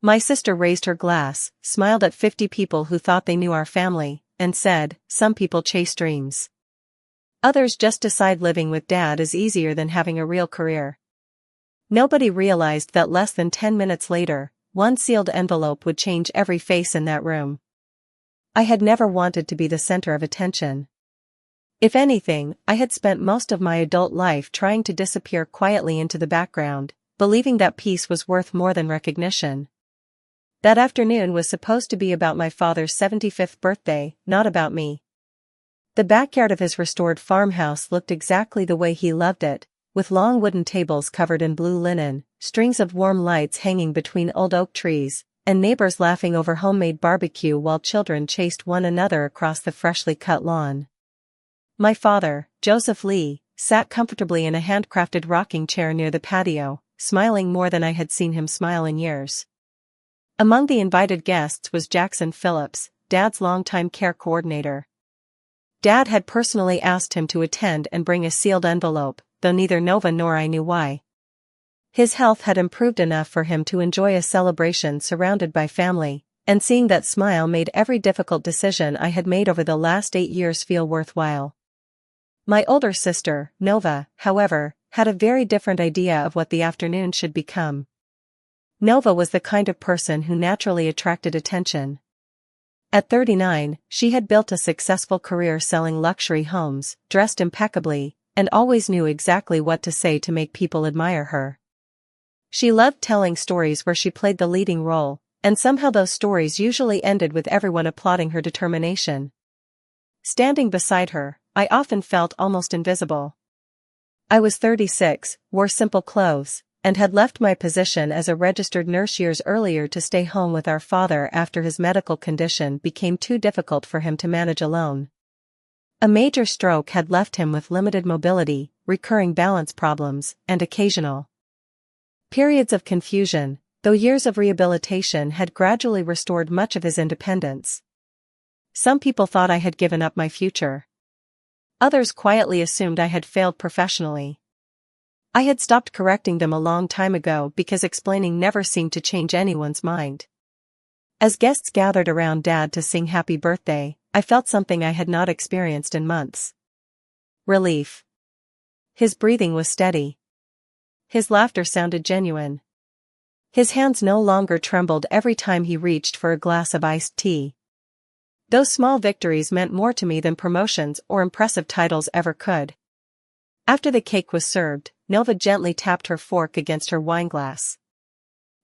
My sister raised her glass, smiled at 50 people who thought they knew our family, and said, "Some people chase dreams. Others just decide living with Dad is easier than having a real career." Nobody realized that less than 10 minutes later, one sealed envelope would change every face in that room. I had never wanted to be the center of attention. If anything, I had spent most of my adult life trying to disappear quietly into the background, believing that peace was worth more than recognition. That afternoon was supposed to be about my father's 75th birthday, not about me. The backyard of his restored farmhouse looked exactly the way he loved it, with long wooden tables covered in blue linen, strings of warm lights hanging between old oak trees, and neighbors laughing over homemade barbecue while children chased one another across the freshly cut lawn. My father, Joseph Lee, sat comfortably in a handcrafted rocking chair near the patio, smiling more than I had seen him smile in years. Among the invited guests was Jackson Phillips, Dad's longtime care coordinator. Dad had personally asked him to attend and bring a sealed envelope, though neither Nova nor I knew why. His health had improved enough for him to enjoy a celebration surrounded by family, and seeing that smile made every difficult decision I had made over the last 8 years feel worthwhile. My older sister, Nova, however, had a very different idea of what the afternoon should become. Nova was the kind of person who naturally attracted attention. At 39, she had built a successful career selling luxury homes, dressed impeccably, and always knew exactly what to say to make people admire her. She loved telling stories where she played the leading role, and somehow those stories usually ended with everyone applauding her determination. Standing beside her, I often felt almost invisible. I was 36, wore simple clothes, and had left my position as a registered nurse years earlier to stay home with our father after his medical condition became too difficult for him to manage alone. A major stroke had left him with limited mobility, recurring balance problems, and occasional periods of confusion, though years of rehabilitation had gradually restored much of his independence. Some people thought I had given up my future. Others quietly assumed I had failed professionally. I had stopped correcting them a long time ago because explaining never seemed to change anyone's mind. As guests gathered around Dad to sing happy birthday, I felt something I had not experienced in months. Relief. His breathing was steady. His laughter sounded genuine. His hands no longer trembled every time he reached for a glass of iced tea. Those small victories meant more to me than promotions or impressive titles ever could. After the cake was served, Nova gently tapped her fork against her wineglass.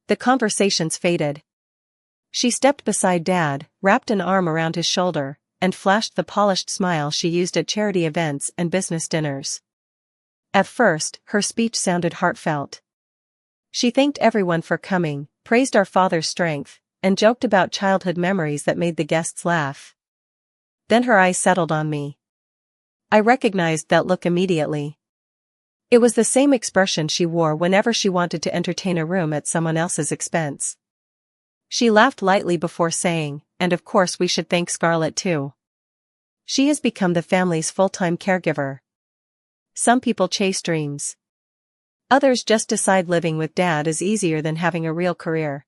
The conversations faded. She stepped beside Dad, wrapped an arm around his shoulder, and flashed the polished smile she used at charity events and business dinners. At first, her speech sounded heartfelt. She thanked everyone for coming, praised our father's strength, and joked about childhood memories that made the guests laugh. Then her eyes settled on me. I recognized that look immediately. It was the same expression she wore whenever she wanted to entertain a room at someone else's expense. She laughed lightly before saying, "And of course we should thank Scarlett too. She has become the family's full-time caregiver. Some people chase dreams. Others just decide living with Dad is easier than having a real career."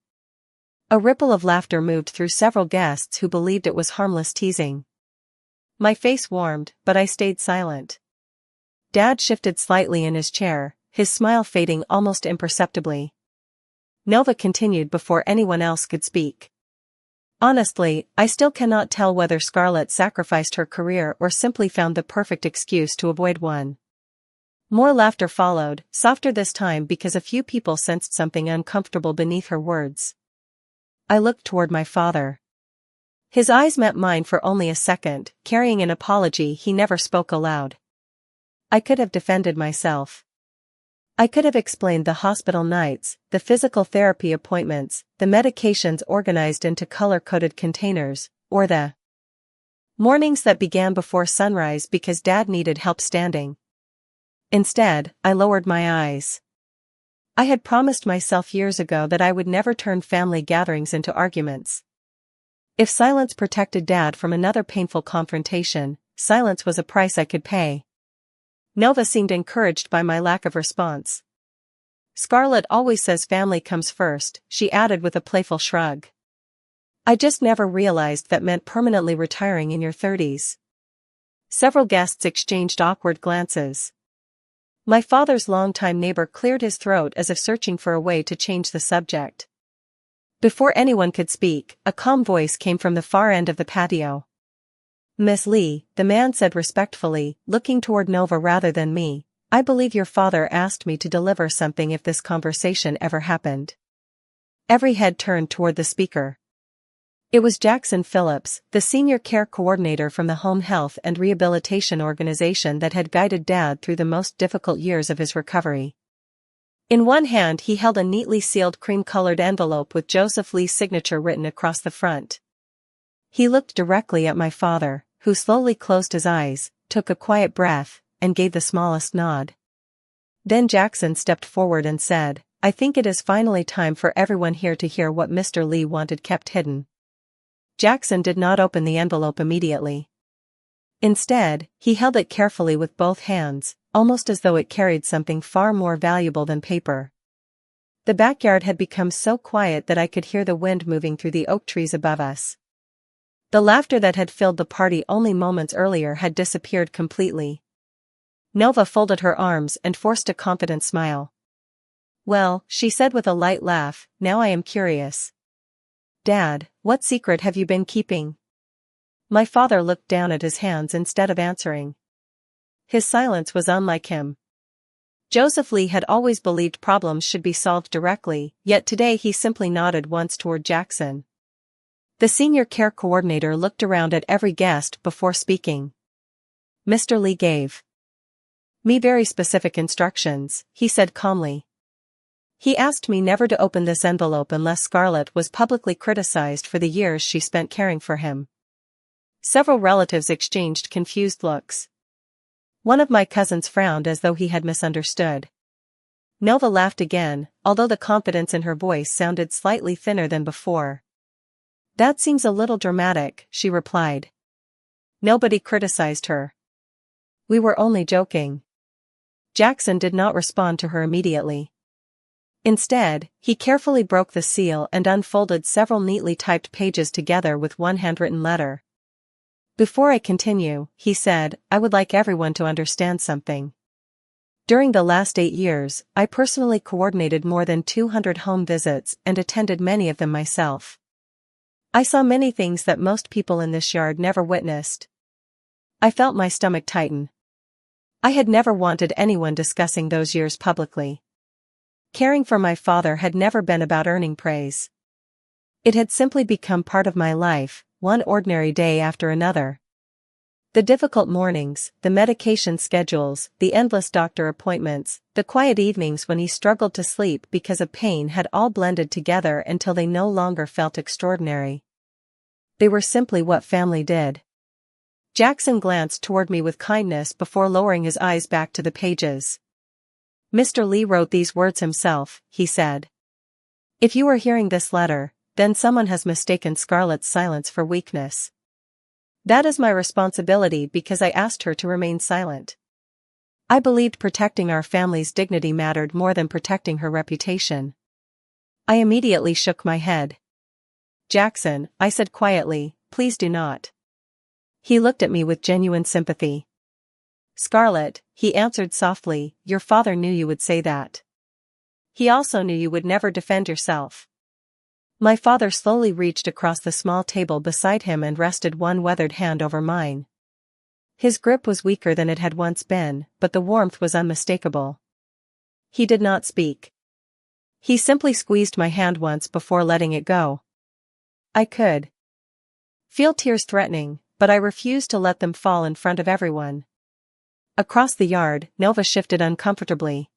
A ripple of laughter moved through several guests who believed it was harmless teasing. My face warmed, but I stayed silent. Dad shifted slightly in his chair, his smile fading almost imperceptibly. Nova continued before anyone else could speak. "Honestly, I still cannot tell whether Scarlett sacrificed her career or simply found the perfect excuse to avoid one." More laughter followed, softer this time because a few people sensed something uncomfortable beneath her words. I looked toward my father. His eyes met mine for only a second, carrying an apology he never spoke aloud. I could have defended myself. I could have explained the hospital nights, the physical therapy appointments, the medications organized into color-coded containers, or the mornings that began before sunrise because Dad needed help standing. Instead, I lowered my eyes. I had promised myself years ago that I would never turn family gatherings into arguments. If silence protected Dad from another painful confrontation, silence was a price I could pay. Nova seemed encouraged by my lack of response. Scarlett always says family comes first, she added with a playful shrug. I just never realized that meant permanently retiring in your 30s. Several guests exchanged awkward glances. My father's longtime neighbor cleared his throat as if searching for a way to change the subject. Before anyone could speak, a calm voice came from the far end of the patio. Miss Lee, the man said respectfully, looking toward Nova rather than me, I believe your father asked me to deliver something if this conversation ever happened. Every head turned toward the speaker. It was Jackson Phillips, the senior care coordinator from the home health and rehabilitation organization that had guided Dad through the most difficult years of his recovery. In one hand he held a neatly sealed cream-colored envelope with Joseph Lee's signature written across the front. He looked directly at my father, who slowly closed his eyes, took a quiet breath, and gave the smallest nod. Then Jackson stepped forward and said, I think it is finally time for everyone here to hear what Mr. Lee wanted kept hidden. Jackson did not open the envelope immediately. Instead, he held it carefully with both hands, almost as though it carried something far more valuable than paper. The backyard had become so quiet that I could hear the wind moving through the oak trees above us. The laughter that had filled the party only moments earlier had disappeared completely. Nova folded her arms and forced a confident smile. Well, she said with a light laugh, now I am curious. Dad, what secret have you been keeping? My father looked down at his hands instead of answering. His silence was unlike him. Joseph Lee had always believed problems should be solved directly, yet today he simply nodded once toward Jackson. The senior care coordinator looked around at every guest before speaking. Mr. Lee gave me very specific instructions, he said calmly. He asked me never to open this envelope unless Scarlett was publicly criticized for the years she spent caring for him. Several relatives exchanged confused looks. One of my cousins frowned as though he had misunderstood. Nova laughed again, although the confidence in her voice sounded slightly thinner than before. That seems a little dramatic, she replied. Nobody criticized her. We were only joking. Jackson did not respond to her immediately. Instead, he carefully broke the seal and unfolded several neatly typed pages together with one handwritten letter. Before I continue, he said, I would like everyone to understand something. During the last 8 years, I personally coordinated more than 200 home visits and attended many of them myself. I saw many things that most people in this yard never witnessed. I felt my stomach tighten. I had never wanted anyone discussing those years publicly. Caring for my father had never been about earning praise. It had simply become part of my life, one ordinary day after another. The difficult mornings, the medication schedules, the endless doctor appointments, the quiet evenings when he struggled to sleep because of pain had all blended together until they no longer felt extraordinary. They were simply what family did. Jackson glanced toward me with kindness before lowering his eyes back to the pages. Mr. Lee wrote these words himself, he said. If you are hearing this letter, then someone has mistaken Scarlett's silence for weakness. That is my responsibility because I asked her to remain silent. I believed protecting our family's dignity mattered more than protecting her reputation. I immediately shook my head. Jackson, I said quietly, please do not. He looked at me with genuine sympathy. Scarlett, he answered softly, your father knew you would say that. He also knew you would never defend yourself. My father slowly reached across the small table beside him and rested one weathered hand over mine. His grip was weaker than it had once been, but the warmth was unmistakable. He did not speak. He simply squeezed my hand once before letting it go. I could feel tears threatening, but I refused to let them fall in front of everyone. Across the yard, Nova shifted uncomfortably.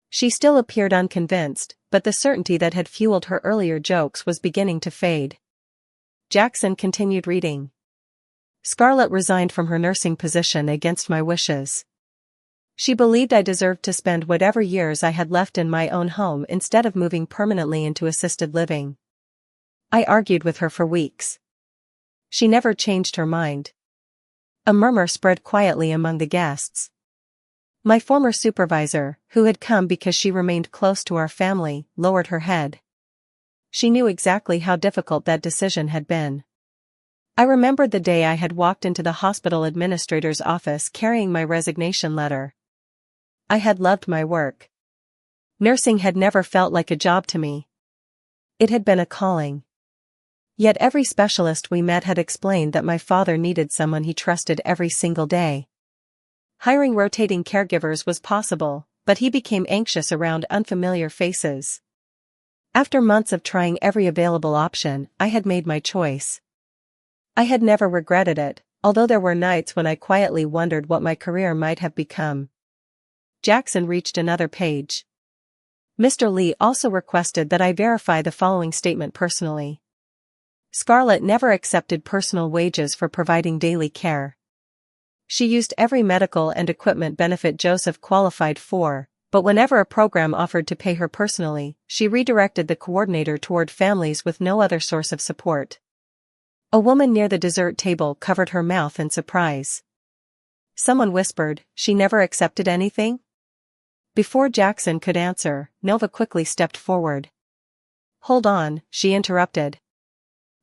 She still appeared unconvinced, but the certainty that had fueled her earlier jokes was beginning to fade. Jackson continued reading. Scarlett resigned from her nursing position against my wishes. She believed I deserved to spend whatever years I had left in my own home instead of moving permanently into assisted living. I argued with her for weeks. She never changed her mind. A murmur spread quietly among the guests. My former supervisor, who had come because she remained close to our family, lowered her head. She knew exactly how difficult that decision had been. I remembered the day I had walked into the hospital administrator's office carrying my resignation letter. I had loved my work. Nursing had never felt like a job to me. It had been a calling. Yet every specialist we met had explained that my father needed someone he trusted every single day. Hiring rotating caregivers was possible, but he became anxious around unfamiliar faces. After months of trying every available option, I had made my choice. I had never regretted it, although there were nights when I quietly wondered what my career might have become. Jackson reached another page. Mr. Lee also requested that I verify the following statement personally. Scarlett never accepted personal wages for providing daily care. She used every medical and equipment benefit Joseph qualified for, but whenever a program offered to pay her personally, she redirected the coordinator toward families with no other source of support. A woman near the dessert table covered her mouth in surprise. Someone whispered, "She never accepted anything?" Before Jackson could answer, Nova quickly stepped forward. "Hold on," she interrupted.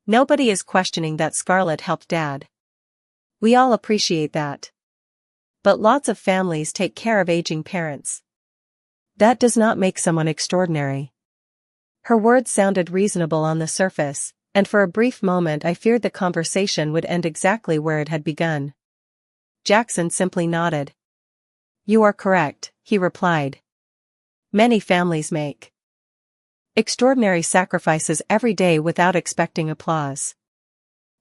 "Nobody is questioning that Scarlett helped Dad. We all appreciate that. But lots of families take care of aging parents. That does not make someone extraordinary." Her words sounded reasonable on the surface, and for a brief moment I feared the conversation would end exactly where it had begun. Jackson simply nodded. "You are correct," he replied. "Many families make extraordinary sacrifices every day without expecting applause."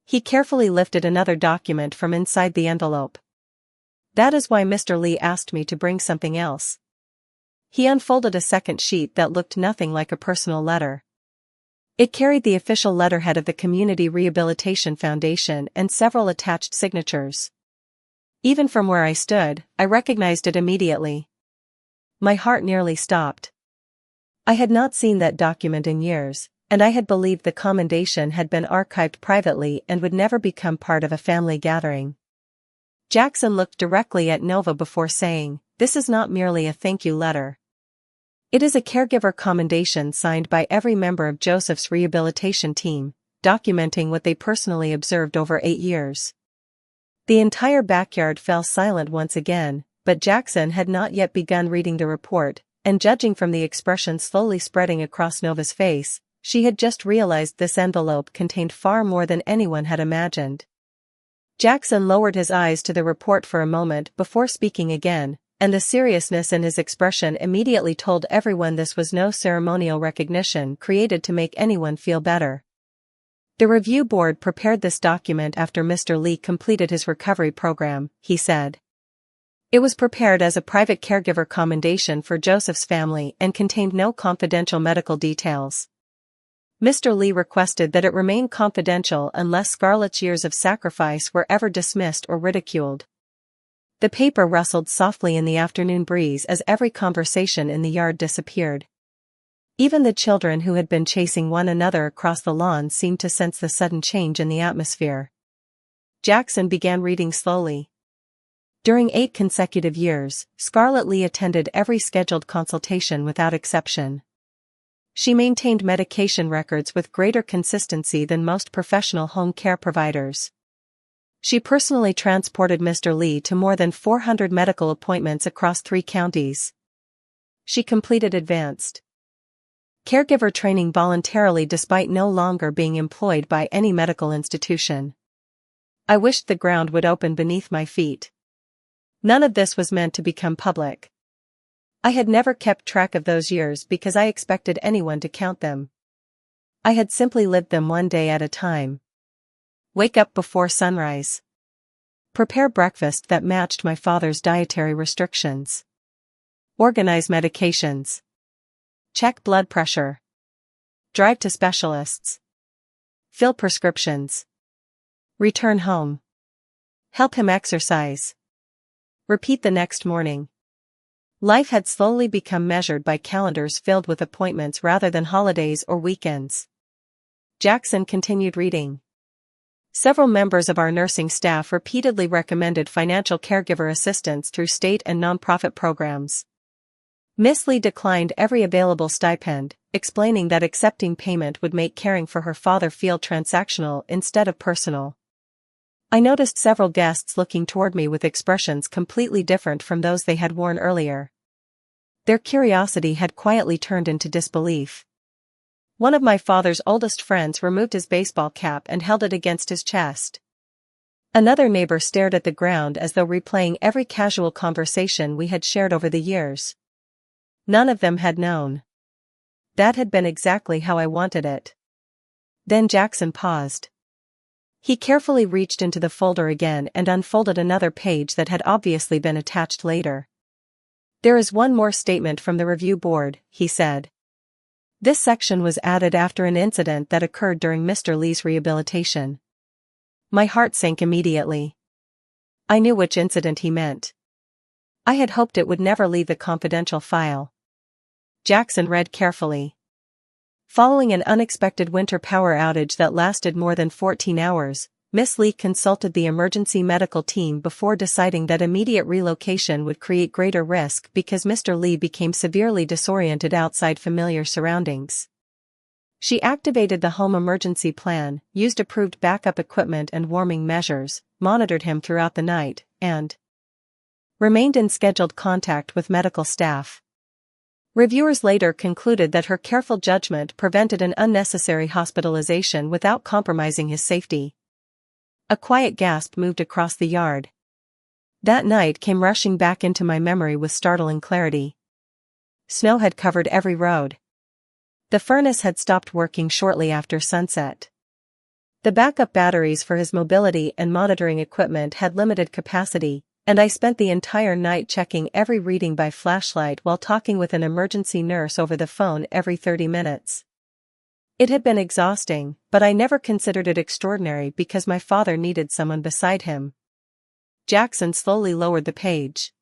He carefully lifted another document from inside the envelope. "That is why Mr. Lee asked me to bring something else." He unfolded a second sheet that looked nothing like a personal letter. It carried the official letterhead of the Community Rehabilitation Foundation and several attached signatures. Even from where I stood, I recognized it immediately. My heart nearly stopped. I had not seen that document in years, and I had believed the commendation had been archived privately and would never become part of a family gathering. Jackson looked directly at Nova before saying, "This is not merely a thank you letter. It is a caregiver commendation signed by every member of Joseph's rehabilitation team, documenting what they personally observed over 8 years." The entire backyard fell silent once again, but Jackson had not yet begun reading the report, and judging from the expression slowly spreading across Nova's face, she had just realized this envelope contained far more than anyone had imagined. Jackson lowered his eyes to the report for a moment before speaking again, and the seriousness in his expression immediately told everyone this was no ceremonial recognition created to make anyone feel better. "The review board prepared this document after Mr. Lee completed his recovery program," he said. "It was prepared as a private caregiver commendation for Joseph's family and contained no confidential medical details. Mr. Lee requested that it remain confidential unless Scarlett's years of sacrifice were ever dismissed or ridiculed." The paper rustled softly in the afternoon breeze as every conversation in the yard disappeared. Even the children who had been chasing one another across the lawn seemed to sense the sudden change in the atmosphere. Jackson began reading slowly. During 8 consecutive years, Scarlett Lee attended every scheduled consultation without exception. She maintained medication records with greater consistency than most professional home care providers. She personally transported Mr. Lee to more than 400 medical appointments across 3 counties. She completed advanced caregiver training voluntarily despite no longer being employed by any medical institution. I wished the ground would open beneath my feet. None of this was meant to become public. I had never kept track of those years because I expected anyone to count them. I had simply lived them one day at a time. Wake up before sunrise. Prepare breakfast that matched my father's dietary restrictions. Organize medications. Check blood pressure. Drive to specialists. Fill prescriptions. Return home. Help him exercise. Repeat the next morning. Life had slowly become measured by calendars filled with appointments rather than holidays or weekends. Jackson continued reading. Several members of our nursing staff repeatedly recommended financial caregiver assistance through state and nonprofit programs. Miss Lee declined every available stipend, explaining that accepting payment would make caring for her father feel transactional instead of personal. I noticed several guests looking toward me with expressions completely different from those they had worn earlier. Their curiosity had quietly turned into disbelief. One of my father's oldest friends removed his baseball cap and held it against his chest. Another neighbor stared at the ground as though replaying every casual conversation we had shared over the years. None of them had known. That had been exactly how I wanted it. Then Jackson paused. He carefully reached into the folder again and unfolded another page that had obviously been attached later. There is one more statement from the review board, he said. This section was added after an incident that occurred during Mr. Lee's rehabilitation. My heart sank immediately. I knew which incident he meant. I had hoped it would never leave the confidential file. Jackson read carefully. Following an unexpected winter power outage that lasted more than 14 hours, Miss Lee consulted the emergency medical team before deciding that immediate relocation would create greater risk because Mr. Lee became severely disoriented outside familiar surroundings. She activated the home emergency plan, used approved backup equipment and warming measures, monitored him throughout the night, and remained in scheduled contact with medical staff. Reviewers later concluded that her careful judgment prevented an unnecessary hospitalization without compromising his safety. A quiet gasp moved across the yard. That night came rushing back into my memory with startling clarity. Snow had covered every road. The furnace had stopped working shortly after sunset. The backup batteries for his mobility and monitoring equipment had limited capacity, and I spent the entire night checking every reading by flashlight while talking with an emergency nurse over the phone every 30 minutes. It had been exhausting, but I never considered it extraordinary because my father needed someone beside him. Jackson slowly lowered the page.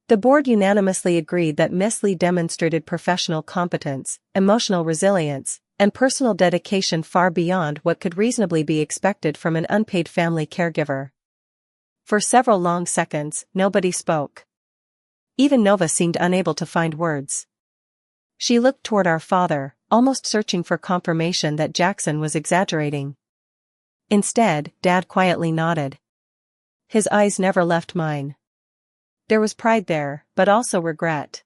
The board unanimously agreed that Miss Lee demonstrated professional competence, emotional resilience, and personal dedication far beyond what could reasonably be expected from an unpaid family caregiver. For several long seconds, nobody spoke. Even Nova seemed unable to find words. She looked toward our father, almost searching for confirmation that Jackson was exaggerating. Instead, Dad quietly nodded. His eyes never left mine. There was pride there, but also regret.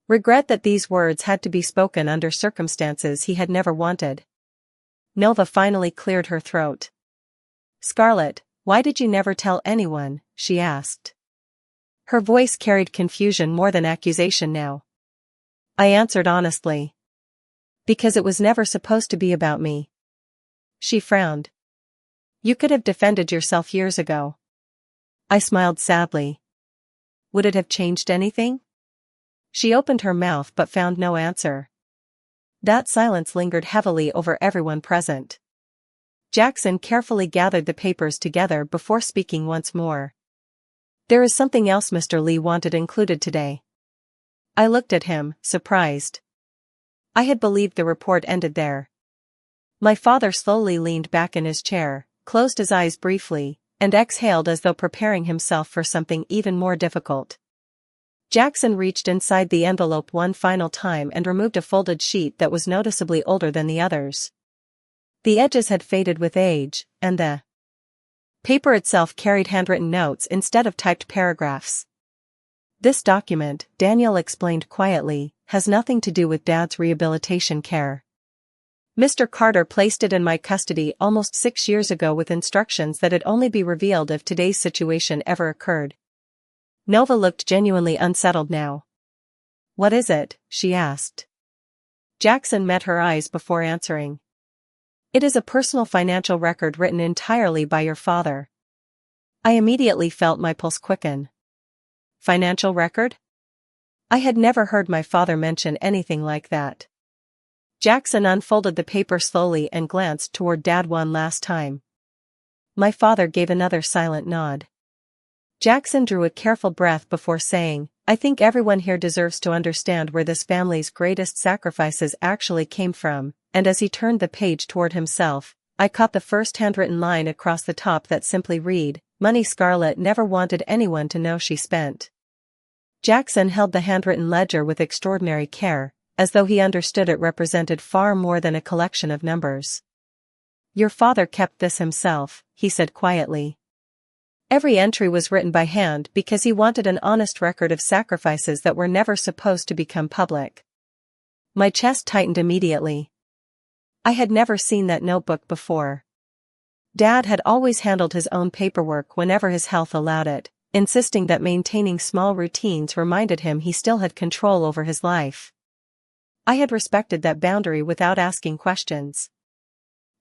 Regret that these words had to be spoken under circumstances he had never wanted. Nova finally cleared her throat. "Scarlett, why did you never tell anyone?" she asked. Her voice carried confusion more than accusation now. I answered honestly. "Because it was never supposed to be about me." She frowned. "You could have defended yourself years ago." I smiled sadly. "Would it have changed anything?" She opened her mouth but found no answer. That silence lingered heavily over everyone present. Jackson carefully gathered the papers together before speaking once more. "There is something else Mr. Lee wanted included today." I looked at him, surprised. I had believed the report ended there. My father slowly leaned back in his chair, closed his eyes briefly, and exhaled as though preparing himself for something even more difficult. Jackson reached inside the envelope one final time and removed a folded sheet that was noticeably older than the others. The edges had faded with age, and the paper itself carried handwritten notes instead of typed paragraphs. "This document," Daniel explained quietly, "has nothing to do with Dad's rehabilitation care. Mr. Carter placed it in my custody almost 6 years ago with instructions that it only be revealed if today's situation ever occurred." Nova looked genuinely unsettled now. "What is it?" she asked. Jackson met her eyes before answering. "It is a personal financial record written entirely by your father." I immediately felt my pulse quicken. Financial record? I had never heard my father mention anything like that. Jackson unfolded the paper slowly and glanced toward Dad one last time. My father gave another silent nod. Jackson drew a careful breath before saying, "I think everyone here deserves to understand where this family's greatest sacrifices actually came from," and as he turned the page toward himself, I caught the first handwritten line across the top that simply read, "Money Scarlett never wanted anyone to know she spent." Jackson held the handwritten ledger with extraordinary care, as though he understood it represented far more than a collection of numbers. "Your father kept this himself," he said quietly. "Every entry was written by hand because he wanted an honest record of sacrifices that were never supposed to become public." My chest tightened immediately. I had never seen that notebook before. Dad had always handled his own paperwork whenever his health allowed it, insisting that maintaining small routines reminded him he still had control over his life. I had respected that boundary without asking questions.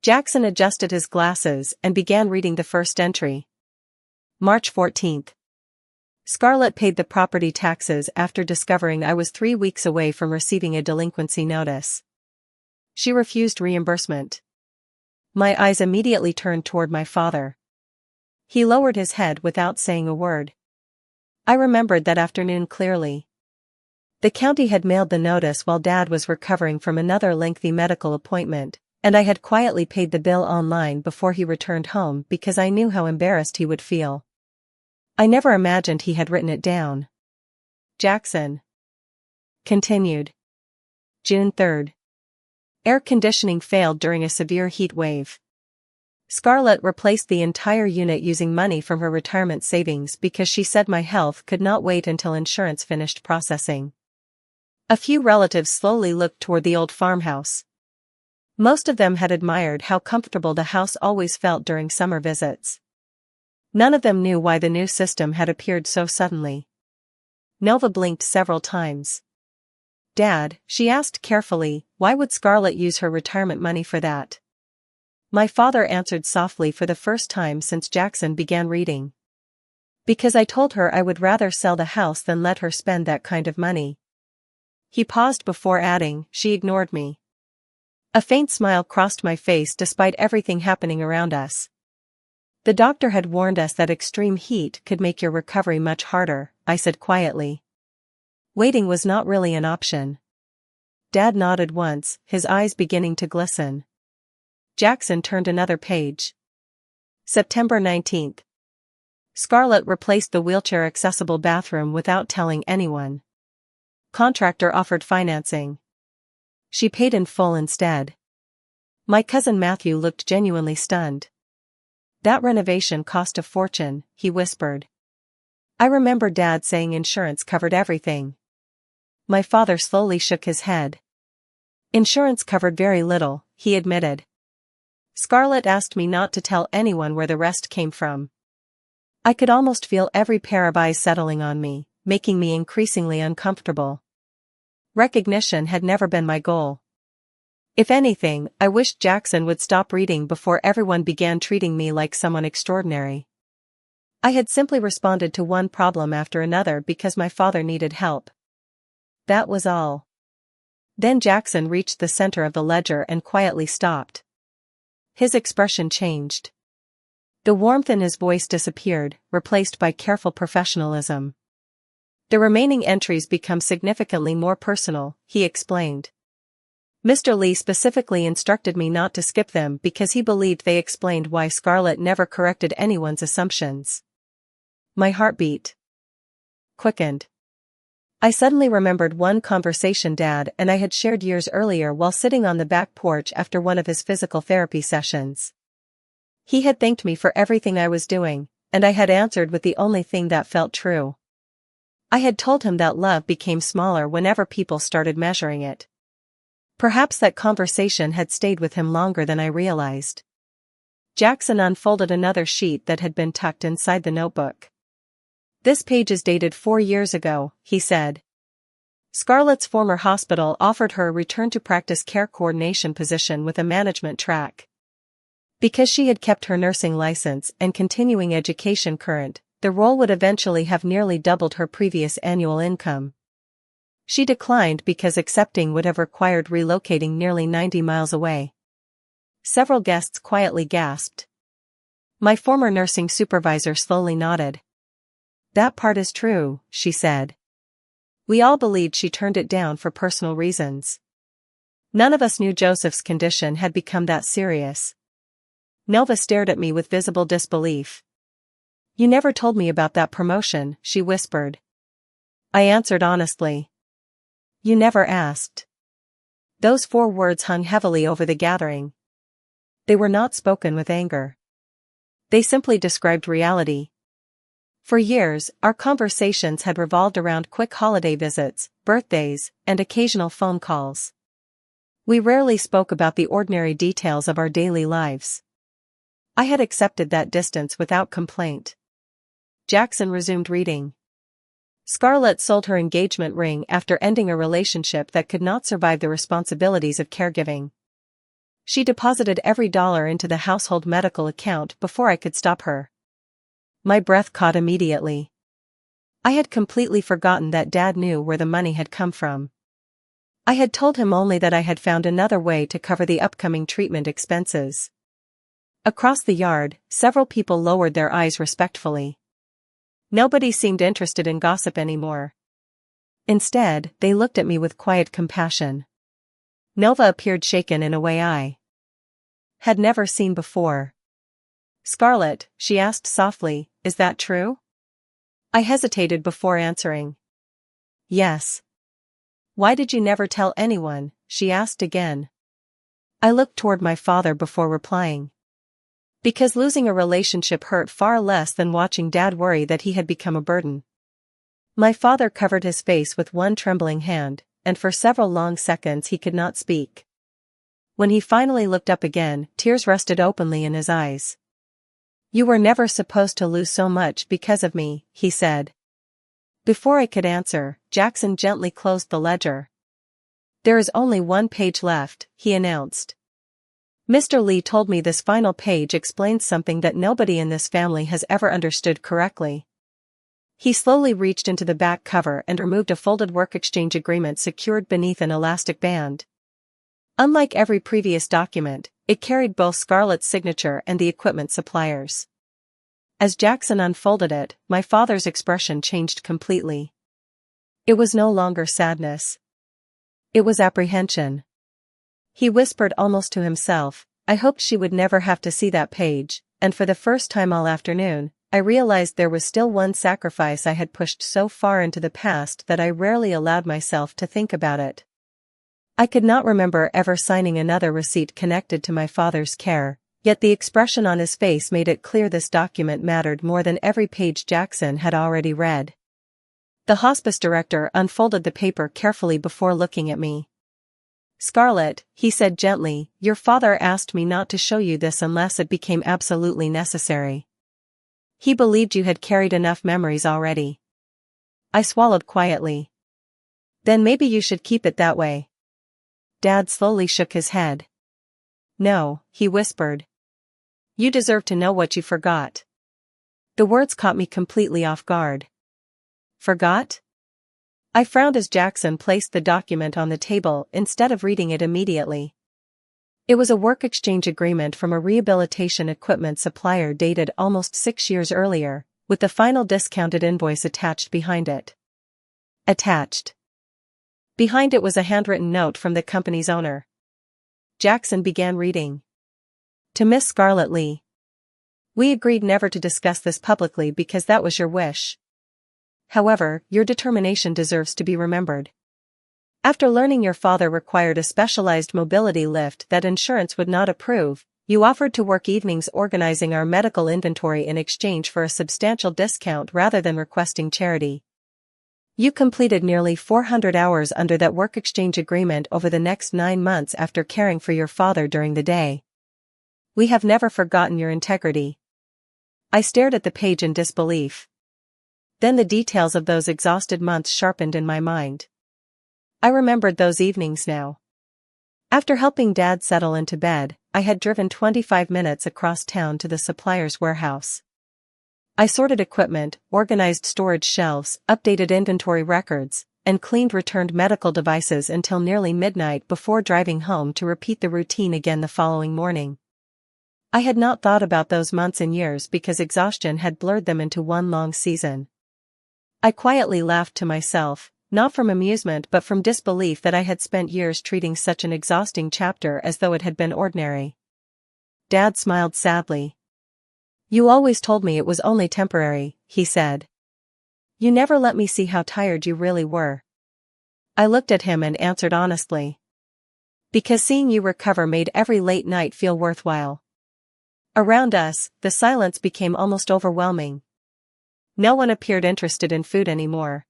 Jackson adjusted his glasses and began reading the first entry. March 14th. Scarlett paid the property taxes after discovering I was 3 weeks away from receiving a delinquency notice. She refused reimbursement. My eyes immediately turned toward my father. He lowered his head without saying a word. I remembered that afternoon clearly. The county had mailed the notice while Dad was recovering from another lengthy medical appointment, and I had quietly paid the bill online before he returned home because I knew how embarrassed he would feel. I never imagined he had written it down. Jackson. Continued. June 3rd. Air conditioning failed during a severe heat wave. Scarlett replaced the entire unit using money from her retirement savings because she said my health could not wait until insurance finished processing. A few relatives slowly looked toward the old farmhouse. Most of them had admired how comfortable the house always felt during summer visits. None of them knew why the new system had appeared so suddenly. Nova blinked several times. "Dad," she asked carefully, "why would Scarlett use her retirement money for that?" My father answered softly for the first time since Jackson began reading. "Because I told her I would rather sell the house than let her spend that kind of money." He paused before adding, "She ignored me." A faint smile crossed my face despite everything happening around us. "The doctor had warned us that extreme heat could make your recovery much harder," I said quietly. Waiting was not really an option. Dad nodded once, his eyes beginning to glisten. Jackson turned another page. September 19th. Scarlett replaced the wheelchair-accessible bathroom without telling anyone. Contractor offered financing. She paid in full instead. My cousin Matthew looked genuinely stunned. "That renovation cost a fortune," he whispered. I remember Dad saying insurance covered everything. My father slowly shook his head. "Insurance covered very little," he admitted. "Scarlett asked me not to tell anyone where the rest came from." I could almost feel every pair of eyes settling on me, making me increasingly uncomfortable. Recognition had never been my goal. If anything, I wished Jackson would stop reading before everyone began treating me like someone extraordinary. I had simply responded to one problem after another because my father needed help. That was all. Then Jackson reached the center of the ledger and quietly stopped. His expression changed. The warmth in his voice disappeared, replaced by careful professionalism. "The remaining entries become significantly more personal," he explained. "Mr. Lee specifically instructed me not to skip them because he believed they explained why Scarlett never corrected anyone's assumptions." My heartbeat quickened. I suddenly remembered one conversation Dad and I had shared years earlier while sitting on the back porch after one of his physical therapy sessions. He had thanked me for everything I was doing, and I had answered with the only thing that felt true. I had told him that love became smaller whenever people started measuring it. Perhaps that conversation had stayed with him longer than I realized. Jackson unfolded another sheet that had been tucked inside the notebook. "This page is dated 4 years ago," he said. "Scarlett's former hospital offered her a return-to-practice care coordination position with a management track. Because she had kept her nursing license and continuing education current, the role would eventually have nearly doubled her previous annual income. She declined because accepting would have required relocating nearly 90 miles away." Several guests quietly gasped. My former nursing supervisor slowly nodded. "That part is true," she said. "We all believed she turned it down for personal reasons. None of us knew Joseph's condition had become that serious." Nova stared at me with visible disbelief. "You never told me about that promotion," she whispered. I answered honestly. "You never asked." Those 4 words hung heavily over the gathering. They were not spoken with anger. They simply described reality. For years, our conversations had revolved around quick holiday visits, birthdays, and occasional phone calls. We rarely spoke about the ordinary details of our daily lives. I had accepted that distance without complaint. Jackson resumed reading. Scarlett sold her engagement ring after ending a relationship that could not survive the responsibilities of caregiving. She deposited every dollar into the household medical account before I could stop her. My breath caught immediately. I had completely forgotten that Dad knew where the money had come from. I had told him only that I had found another way to cover the upcoming treatment expenses. Across the yard, several people lowered their eyes respectfully. Nobody seemed interested in gossip anymore. Instead, they looked at me with quiet compassion. Nova appeared shaken in a way I had never seen before. "Scarlett," she asked softly, "is that true?" I hesitated before answering. "Yes." "Why did you never tell anyone?" she asked again. I looked toward my father before replying. Because losing a relationship hurt far less than watching Dad worry that he had become a burden. My father covered his face with one trembling hand, and for several long seconds he could not speak. When he finally looked up again, tears rested openly in his eyes. "You were never supposed to lose so much because of me," he said. Before I could answer, Jackson gently closed the ledger. "There is only 1 page left," he announced. "Mr. Lee told me this final page explains something that nobody in this family has ever understood correctly." He slowly reached into the back cover and removed a folded work exchange agreement secured beneath an elastic band. Unlike every previous document, it carried both Scarlett's signature and the equipment supplier's. As Jackson unfolded it, my father's expression changed completely. It was no longer sadness. It was apprehension. He whispered almost to himself, "I hoped she would never have to see that page," and for the first time all afternoon, I realized there was still one sacrifice I had pushed so far into the past that I rarely allowed myself to think about it. I could not remember ever signing another receipt connected to my father's care, yet the expression on his face made it clear this document mattered more than every page Jackson had already read. The hospice director unfolded the paper carefully before looking at me. "Scarlett," he said gently, "your father asked me not to show you this unless it became absolutely necessary. He believed you had carried enough memories already." I swallowed quietly. "Then maybe you should keep it that way." Dad slowly shook his head. "No," he whispered. "You deserve to know what you forgot." The words caught me completely off guard. "Forgot?" I frowned as Jackson placed the document on the table instead of reading it immediately. It was a work exchange agreement from a rehabilitation equipment supplier dated almost 6 years earlier, with the final discounted invoice attached behind it. Attached. Behind it was a handwritten note from the company's owner. Jackson began reading. "To Miss Scarlett Lee. We agreed never to discuss this publicly because that was your wish. However, your determination deserves to be remembered. After learning your father required a specialized mobility lift that insurance would not approve, you offered to work evenings organizing our medical inventory in exchange for a substantial discount rather than requesting charity. You completed nearly 400 hours under that work exchange agreement over the next 9 months after caring for your father during the day. We have never forgotten your integrity." I stared at the page in disbelief. Then the details of those exhausted months sharpened in my mind. I remembered those evenings now. After helping Dad settle into bed, I had driven 25 minutes across town to the supplier's warehouse. I sorted equipment, organized storage shelves, updated inventory records, and cleaned returned medical devices until nearly midnight before driving home to repeat the routine again the following morning. I had not thought about those months and years because exhaustion had blurred them into one long season. I quietly laughed to myself, not from amusement but from disbelief that I had spent years treating such an exhausting chapter as though it had been ordinary. Dad smiled sadly. You always told me it was only temporary, he said. You never let me see how tired you really were. I looked at him and answered honestly. Because seeing you recover made every late night feel worthwhile. Around us, the silence became almost overwhelming. No one appeared interested in food anymore.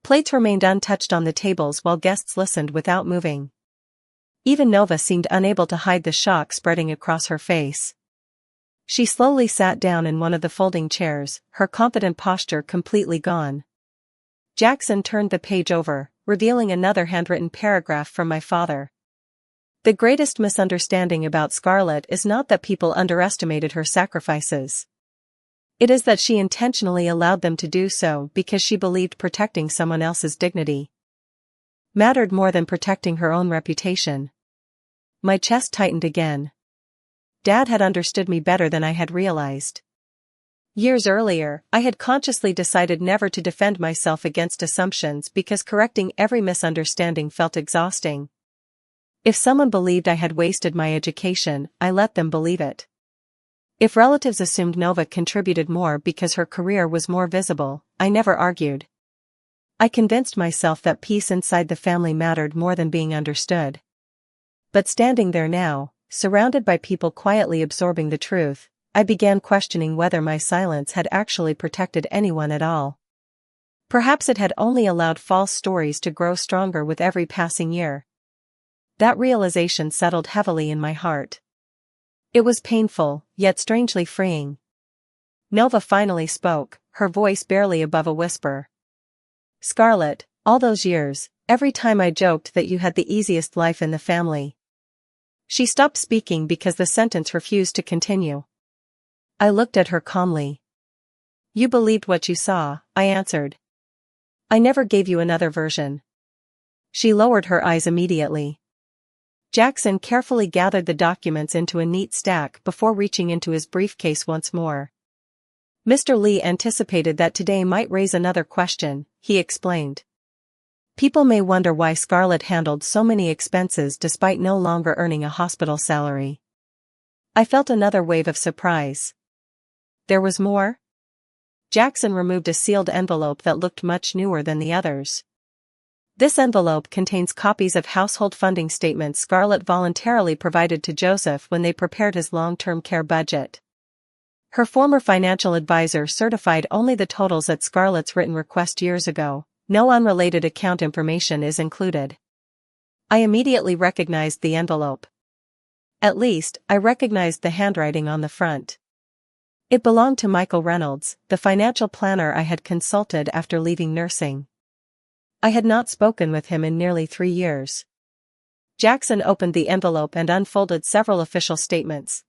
Plates remained untouched on the tables while guests listened without moving. Even Nova seemed unable to hide the shock spreading across her face. She slowly sat down in one of the folding chairs, her confident posture completely gone. Jackson turned the page over, revealing another handwritten paragraph from my father. The greatest misunderstanding about Scarlett is not that people underestimated her sacrifices. It is that she intentionally allowed them to do so because she believed protecting someone else's dignity mattered more than protecting her own reputation. My chest tightened again. Dad had understood me better than I had realized. Years earlier, I had consciously decided never to defend myself against assumptions because correcting every misunderstanding felt exhausting. If someone believed I had wasted my education, I let them believe it. If relatives assumed Nova contributed more because her career was more visible, I never argued. I convinced myself that peace inside the family mattered more than being understood. But standing there now, surrounded by people quietly absorbing the truth, I began questioning whether my silence had actually protected anyone at all. Perhaps it had only allowed false stories to grow stronger with every passing year. That realization settled heavily in my heart. It was painful, yet strangely freeing. Nova finally spoke, her voice barely above a whisper. Scarlett, all those years, every time I joked that you had the easiest life in the family. She stopped speaking because the sentence refused to continue. I looked at her calmly. You believed what you saw, I answered. I never gave you another version. She lowered her eyes immediately. Jackson carefully gathered the documents into a neat stack before reaching into his briefcase once more. Mr. Lee anticipated that today might raise another question, he explained. People may wonder why Scarlett handled so many expenses despite no longer earning a hospital salary. I felt another wave of surprise. There was more? Jackson removed a sealed envelope that looked much newer than the others. This envelope contains copies of household funding statements Scarlett voluntarily provided to Joseph when they prepared his long-term care budget. Her former financial advisor certified only the totals at Scarlett's written request years ago. No unrelated account information is included. I immediately recognized the envelope. At least, I recognized the handwriting on the front. It belonged to Michael Reynolds, the financial planner I had consulted after leaving nursing. I had not spoken with him in nearly 3 years. Jackson opened the envelope and unfolded several official statements.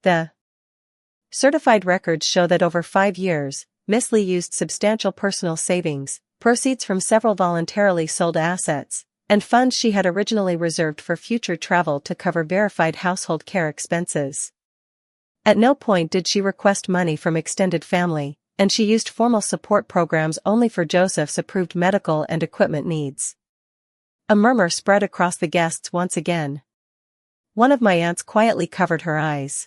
The certified records show that over 5 years, Miss Lee used substantial personal savings, proceeds from several voluntarily sold assets, and funds she had originally reserved for future travel to cover verified household care expenses. At no point did she request money from extended family, and she used formal support programs only for Joseph's approved medical and equipment needs. A murmur spread across the guests once again. One of my aunts quietly covered her eyes.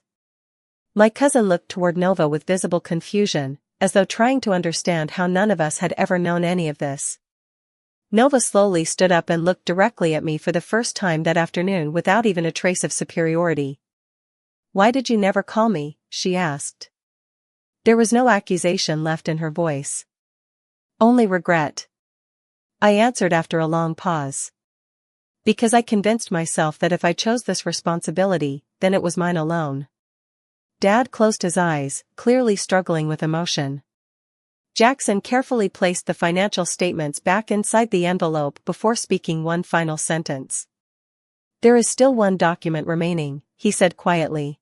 My cousin looked toward Nova with visible confusion, as though trying to understand how none of us had ever known any of this. Nova slowly stood up and looked directly at me for the first time that afternoon without even a trace of superiority. Why did you never call me? She asked. There was no accusation left in her voice. Only regret. I answered after a long pause. Because I convinced myself that if I chose this responsibility, then it was mine alone. Dad closed his eyes, clearly struggling with emotion. Jackson carefully placed the financial statements back inside the envelope before speaking one final sentence. There is still one document remaining, he said quietly.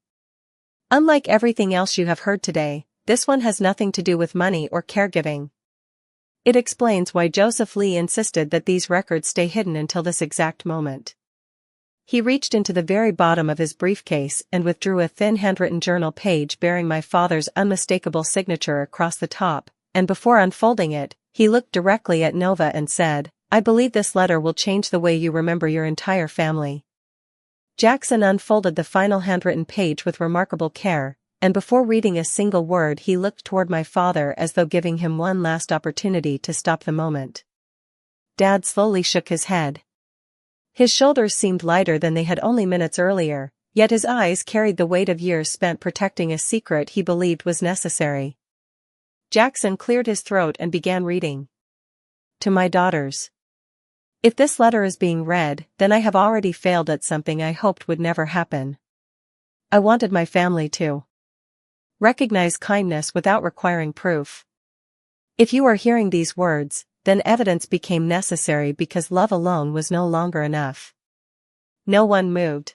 Unlike everything else you have heard today, this one has nothing to do with money or caregiving. It explains why Joseph Lee insisted that these records stay hidden until this exact moment. He reached into the very bottom of his briefcase and withdrew a thin handwritten journal page bearing my father's unmistakable signature across the top, and before unfolding it, he looked directly at Nova and said, I believe this letter will change the way you remember your entire family. Jackson unfolded the final handwritten page with remarkable care, and before reading a single word he looked toward my father as though giving him one last opportunity to stop the moment. Dad slowly shook his head. His shoulders seemed lighter than they had only minutes earlier, yet his eyes carried the weight of years spent protecting a secret he believed was necessary. Jackson cleared his throat and began reading. To my daughters. If this letter is being read, then I have already failed at something I hoped would never happen. I wanted my family to recognize kindness without requiring proof. If you are hearing these words, then evidence became necessary because love alone was no longer enough. No one moved.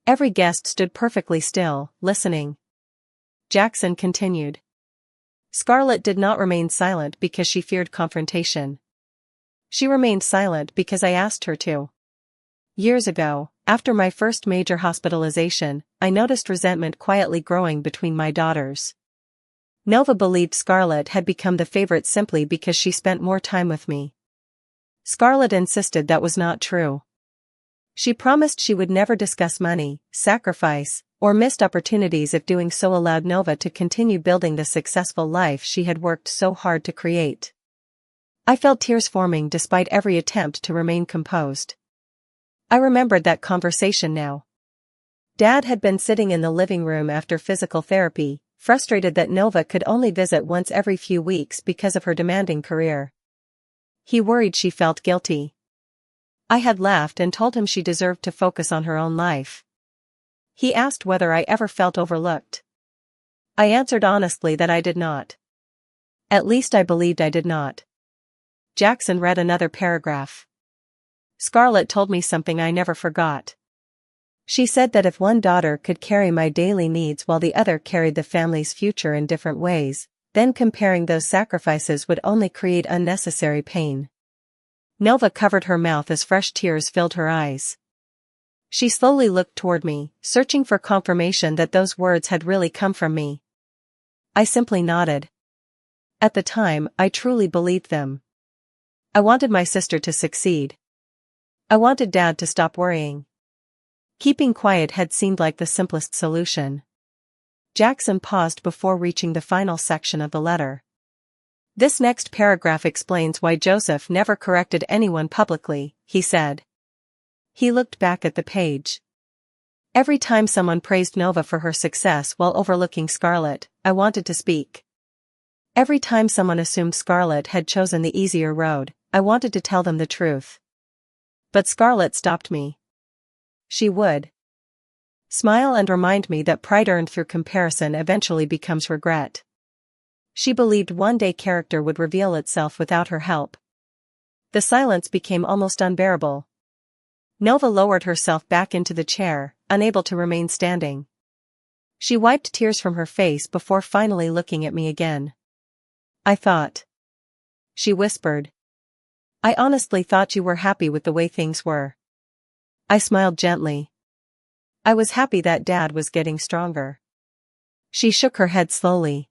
Every guest stood perfectly still, listening. Jackson continued. Scarlett did not remain silent because she feared confrontation. She remained silent because I asked her to. Years ago, after my first major hospitalization, I noticed resentment quietly growing between my daughters. Nova believed Scarlett had become the favorite simply because she spent more time with me. Scarlett insisted that was not true. She promised she would never discuss money, sacrifice, or missed opportunities if doing so allowed Nova to continue building the successful life she had worked so hard to create. I felt tears forming despite every attempt to remain composed. I remembered that conversation now. Dad had been sitting in the living room after physical therapy, frustrated that Nova could only visit once every few weeks because of her demanding career. He worried she felt guilty. I had laughed and told him she deserved to focus on her own life. He asked whether I ever felt overlooked. I answered honestly that I did not. At least I believed I did not. Jackson read another paragraph. Scarlett told me something I never forgot. She said that if one daughter could carry my daily needs while the other carried the family's future in different ways, then comparing those sacrifices would only create unnecessary pain. Nova covered her mouth as fresh tears filled her eyes. She slowly looked toward me, searching for confirmation that those words had really come from me. I simply nodded. At the time, I truly believed them. I wanted my sister to succeed. I wanted Dad to stop worrying. Keeping quiet had seemed like the simplest solution. Jackson paused before reaching the final section of the letter. This next paragraph explains why Joseph never corrected anyone publicly, he said. He looked back at the page. Every time someone praised Nova for her success while overlooking Scarlett, I wanted to speak. Every time someone assumed Scarlett had chosen the easier road, I wanted to tell them the truth. But Scarlett stopped me. She would smile and remind me that pride earned through comparison eventually becomes regret. She believed one day character would reveal itself without her help. The silence became almost unbearable. Nova lowered herself back into the chair, unable to remain standing. She wiped tears from her face before finally looking at me again. I thought. She whispered. I honestly thought you were happy with the way things were. I smiled gently. I was happy that Dad was getting stronger. She shook her head slowly.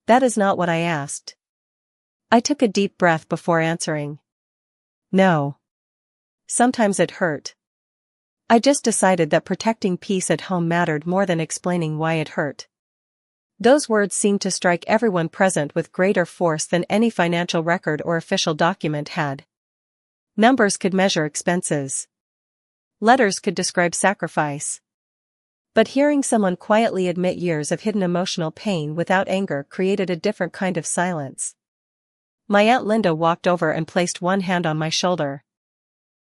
That is not what I asked. I took a deep breath before answering. No. Sometimes it hurt. I just decided that protecting peace at home mattered more than explaining why it hurt. Those words seemed to strike everyone present with greater force than any financial record or official document had. Numbers could measure expenses. Letters could describe sacrifice. But hearing someone quietly admit years of hidden emotional pain without anger created a different kind of silence. My Aunt Linda walked over and placed one hand on my shoulder.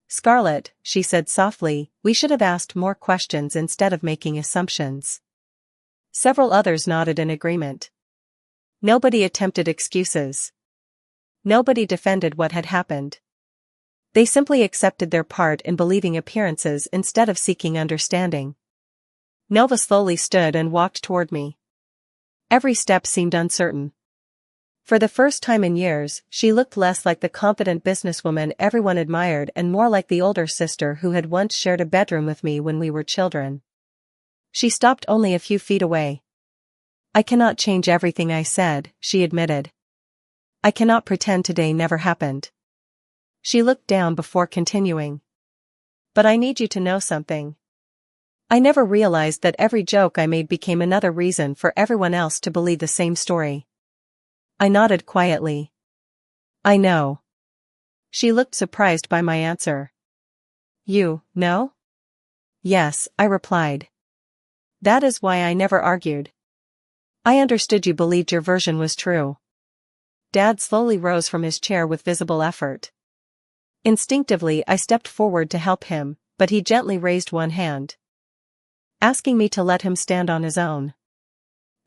Scarlett, she said softly, we should have asked more questions instead of making assumptions. Several others nodded in agreement. Nobody attempted excuses. Nobody defended what had happened. They simply accepted their part in believing appearances instead of seeking understanding. Nova slowly stood and walked toward me. Every step seemed uncertain. For the first time in years, she looked less like the confident businesswoman everyone admired and more like the older sister who had once shared a bedroom with me when we were children. She stopped only a few feet away. I cannot change everything I said, she admitted. I cannot pretend today never happened. She looked down before continuing. But I need you to know something. I never realized that every joke I made became another reason for everyone else to believe the same story. I nodded quietly. I know. She looked surprised by my answer. You know? Yes, I replied. That is why I never argued. I understood you believed your version was true. Dad slowly rose from his chair with visible effort. Instinctively I stepped forward to help him, but he gently raised one hand, asking me to let him stand on his own.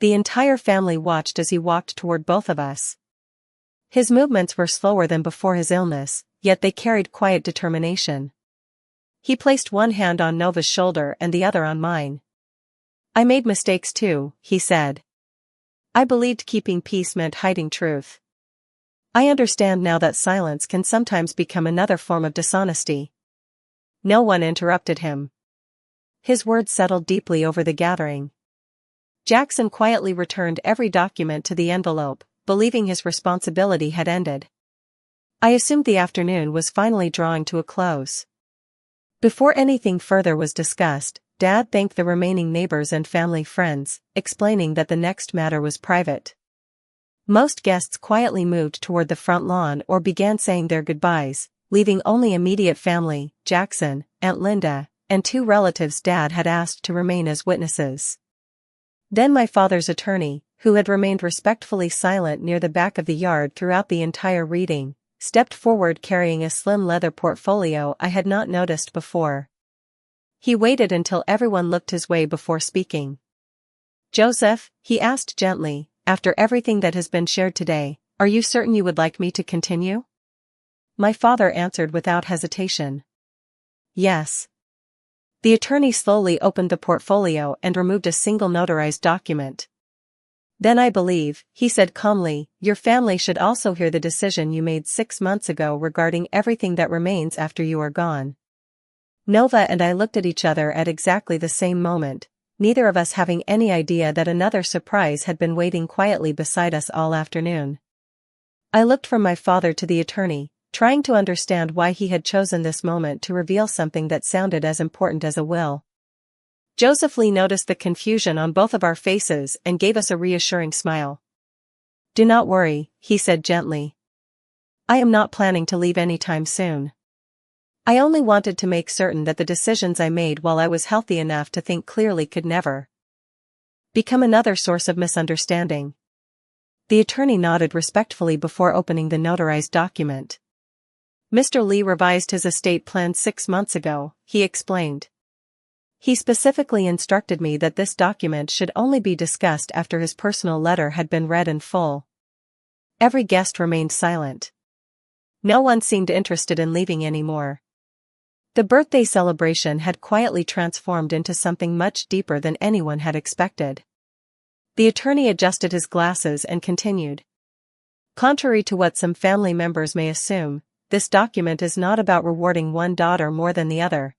The entire family watched as he walked toward both of us. His movements were slower than before his illness, yet they carried quiet determination. He placed one hand on Nova's shoulder and the other on mine. I made mistakes too, he said. I believed keeping peace meant hiding truth. I understand now that silence can sometimes become another form of dishonesty. No one interrupted him. His words settled deeply over the gathering. Jackson quietly returned every document to the envelope, believing his responsibility had ended. I assumed the afternoon was finally drawing to a close. Before anything further was discussed, Dad thanked the remaining neighbors and family friends, explaining that the next matter was private. Most guests quietly moved toward the front lawn or began saying their goodbyes, leaving only immediate family, Jackson, Aunt Linda, and 2 relatives Dad had asked to remain as witnesses. Then my father's attorney, who had remained respectfully silent near the back of the yard throughout the entire reading, stepped forward carrying a slim leather portfolio I had not noticed before. He waited until everyone looked his way before speaking. Joseph, he asked gently, after everything that has been shared today, are you certain you would like me to continue? My father answered without hesitation. Yes. The attorney slowly opened the portfolio and removed a single notarized document. Then I believe, he said calmly, your family should also hear the decision you made 6 months ago regarding everything that remains after you are gone. Nova and I looked at each other at exactly the same moment, neither of us having any idea that another surprise had been waiting quietly beside us all afternoon. I looked from my father to the attorney, trying to understand why he had chosen this moment to reveal something that sounded as important as a will. Joseph Lee noticed the confusion on both of our faces and gave us a reassuring smile. Do not worry, he said gently. I am not planning to leave anytime soon. I only wanted to make certain that the decisions I made while I was healthy enough to think clearly could never become another source of misunderstanding. The attorney nodded respectfully before opening the notarized document. Mr. Lee revised his estate plan 6 months ago, he explained. He specifically instructed me that this document should only be discussed after his personal letter had been read in full. Every guest remained silent. No one seemed interested in leaving anymore. The birthday celebration had quietly transformed into something much deeper than anyone had expected. The attorney adjusted his glasses and continued. Contrary to what some family members may assume, this document is not about rewarding one daughter more than the other.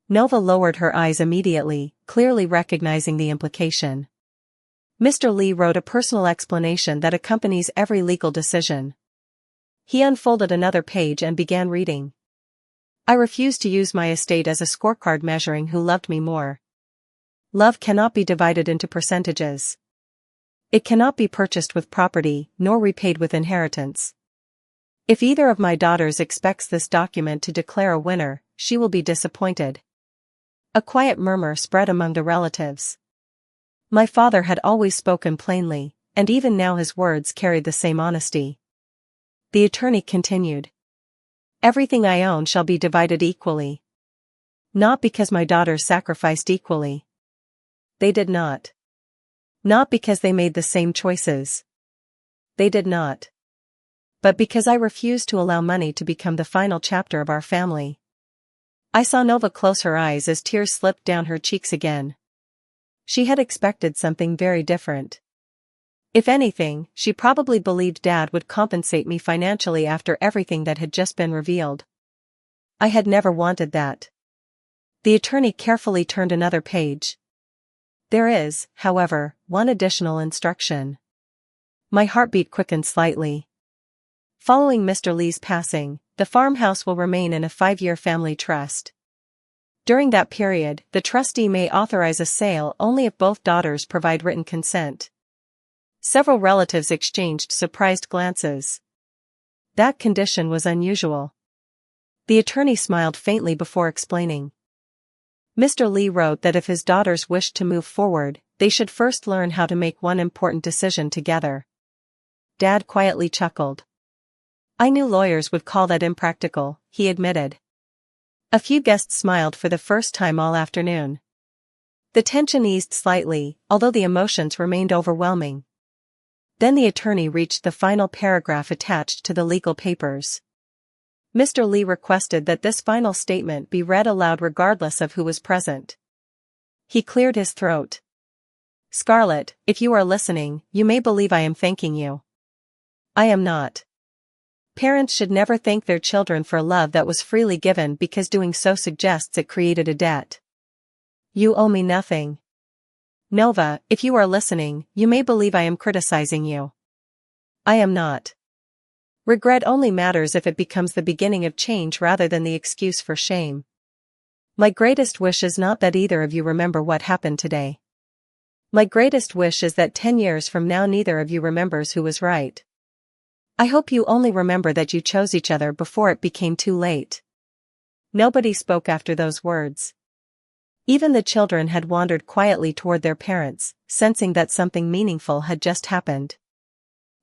Nova lowered her eyes immediately, clearly recognizing the implication. Mr. Lee wrote a personal explanation that accompanies every legal decision. He unfolded another page and began reading. I refuse to use my estate as a scorecard measuring who loved me more. Love cannot be divided into percentages. It cannot be purchased with property, nor repaid with inheritance. If either of my daughters expects this document to declare a winner, she will be disappointed. A quiet murmur spread among the relatives. My father had always spoken plainly, and even now his words carried the same honesty. The attorney continued. Everything I own shall be divided equally. Not because my daughters sacrificed equally. They did not. Not because they made the same choices. They did not. But because I refused to allow money to become the final chapter of our family. I saw Nova close her eyes as tears slipped down her cheeks again. She had expected something very different. If anything, she probably believed Dad would compensate me financially after everything that had just been revealed. I had never wanted that. The attorney carefully turned another page. There is, however, one additional instruction. My heartbeat quickened slightly. Following Mr. Lee's passing, the farmhouse will remain in a 5-year family trust. During that period, the trustee may authorize a sale only if both daughters provide written consent. Several relatives exchanged surprised glances. That condition was unusual. The attorney smiled faintly before explaining. Mr. Lee wrote that if his daughters wished to move forward, they should first learn how to make one important decision together. Dad quietly chuckled. I knew lawyers would call that impractical, he admitted. A few guests smiled for the first time all afternoon. The tension eased slightly, although the emotions remained overwhelming. Then the attorney reached the final paragraph attached to the legal papers. Mr. Lee requested that this final statement be read aloud regardless of who was present. He cleared his throat. Scarlett, if you are listening, you may believe I am thanking you. I am not. Parents should never thank their children for love that was freely given because doing so suggests it created a debt. You owe me nothing. Nova, if you are listening, you may believe I am criticizing you. I am not. Regret only matters if it becomes the beginning of change rather than the excuse for shame. My greatest wish is not that either of you remember what happened today. My greatest wish is that 10 years from now neither of you remembers who was right. I hope you only remember that you chose each other before it became too late. Nobody spoke after those words. Even the children had wandered quietly toward their parents, sensing that something meaningful had just happened.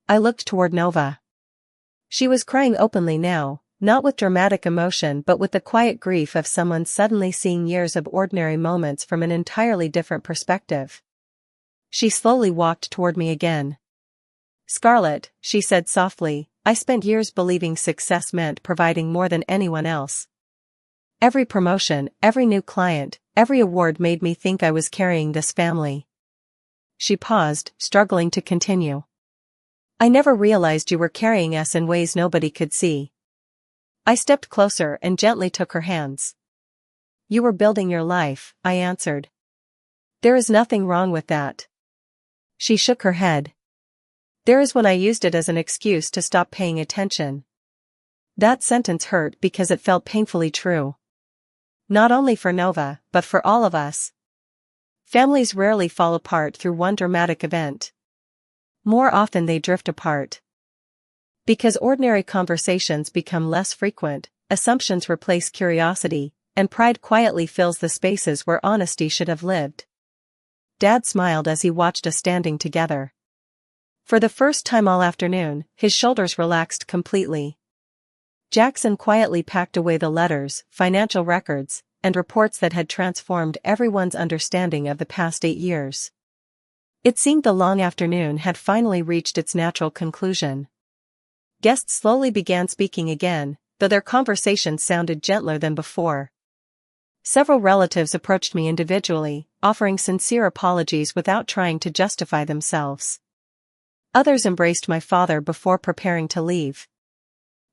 I looked toward Nova. She was crying openly now, not with dramatic emotion but with the quiet grief of someone suddenly seeing years of ordinary moments from an entirely different perspective. She slowly walked toward me again. Scarlett, she said softly, I spent years believing success meant providing more than anyone else. Every promotion, every new client, every award made me think I was carrying this family. She paused, struggling to continue. I never realized you were carrying us in ways nobody could see. I stepped closer and gently took her hands. You were building your life, I answered. There is nothing wrong with that. She shook her head. There is when I used it as an excuse to stop paying attention. That sentence hurt because it felt painfully true. Not only for Nova, but for all of us. Families rarely fall apart through one dramatic event. More often they drift apart. Because ordinary conversations become less frequent, assumptions replace curiosity, and pride quietly fills the spaces where honesty should have lived. Dad smiled as he watched us standing together. For the first time all afternoon, his shoulders relaxed completely. Jackson quietly packed away the letters, financial records, and reports that had transformed everyone's understanding of the past 8 years. It seemed the long afternoon had finally reached its natural conclusion. Guests slowly began speaking again, though their conversations sounded gentler than before. Several relatives approached me individually, offering sincere apologies without trying to justify themselves. Others embraced my father before preparing to leave.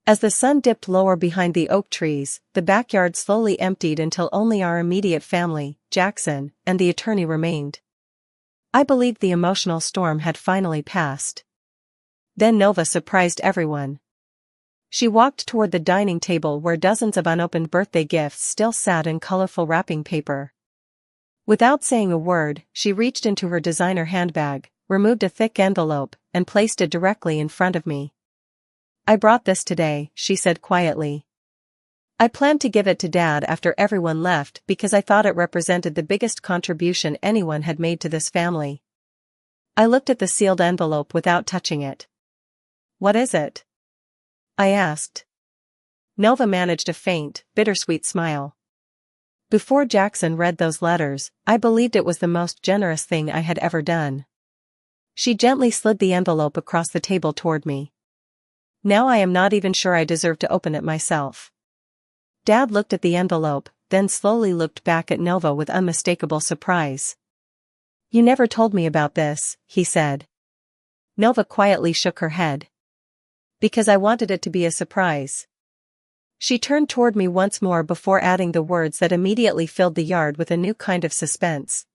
As the sun dipped lower behind the oak trees, the backyard slowly emptied until only our immediate family, Jackson, and the attorney remained. I believed the emotional storm had finally passed. Then Nova surprised everyone. She walked toward the dining table where dozens of unopened birthday gifts still sat in colorful wrapping paper. Without saying a word, she reached into her designer handbag, removed a thick envelope, and placed it directly in front of me. I brought this today, she said quietly. I planned to give it to Dad after everyone left because I thought it represented the biggest contribution anyone had made to this family. I looked at the sealed envelope without touching it. What is it? I asked. Nova managed a faint, bittersweet smile. Before Jackson read those letters, I believed it was the most generous thing I had ever done. She gently slid the envelope across the table toward me. Now I am not even sure I deserve to open it myself. Dad looked at the envelope, then slowly looked back at Nova with unmistakable surprise. You never told me about this, he said. Nova quietly shook her head. Because I wanted it to be a surprise. She turned toward me once more before adding the words that immediately filled the yard with a new kind of suspense.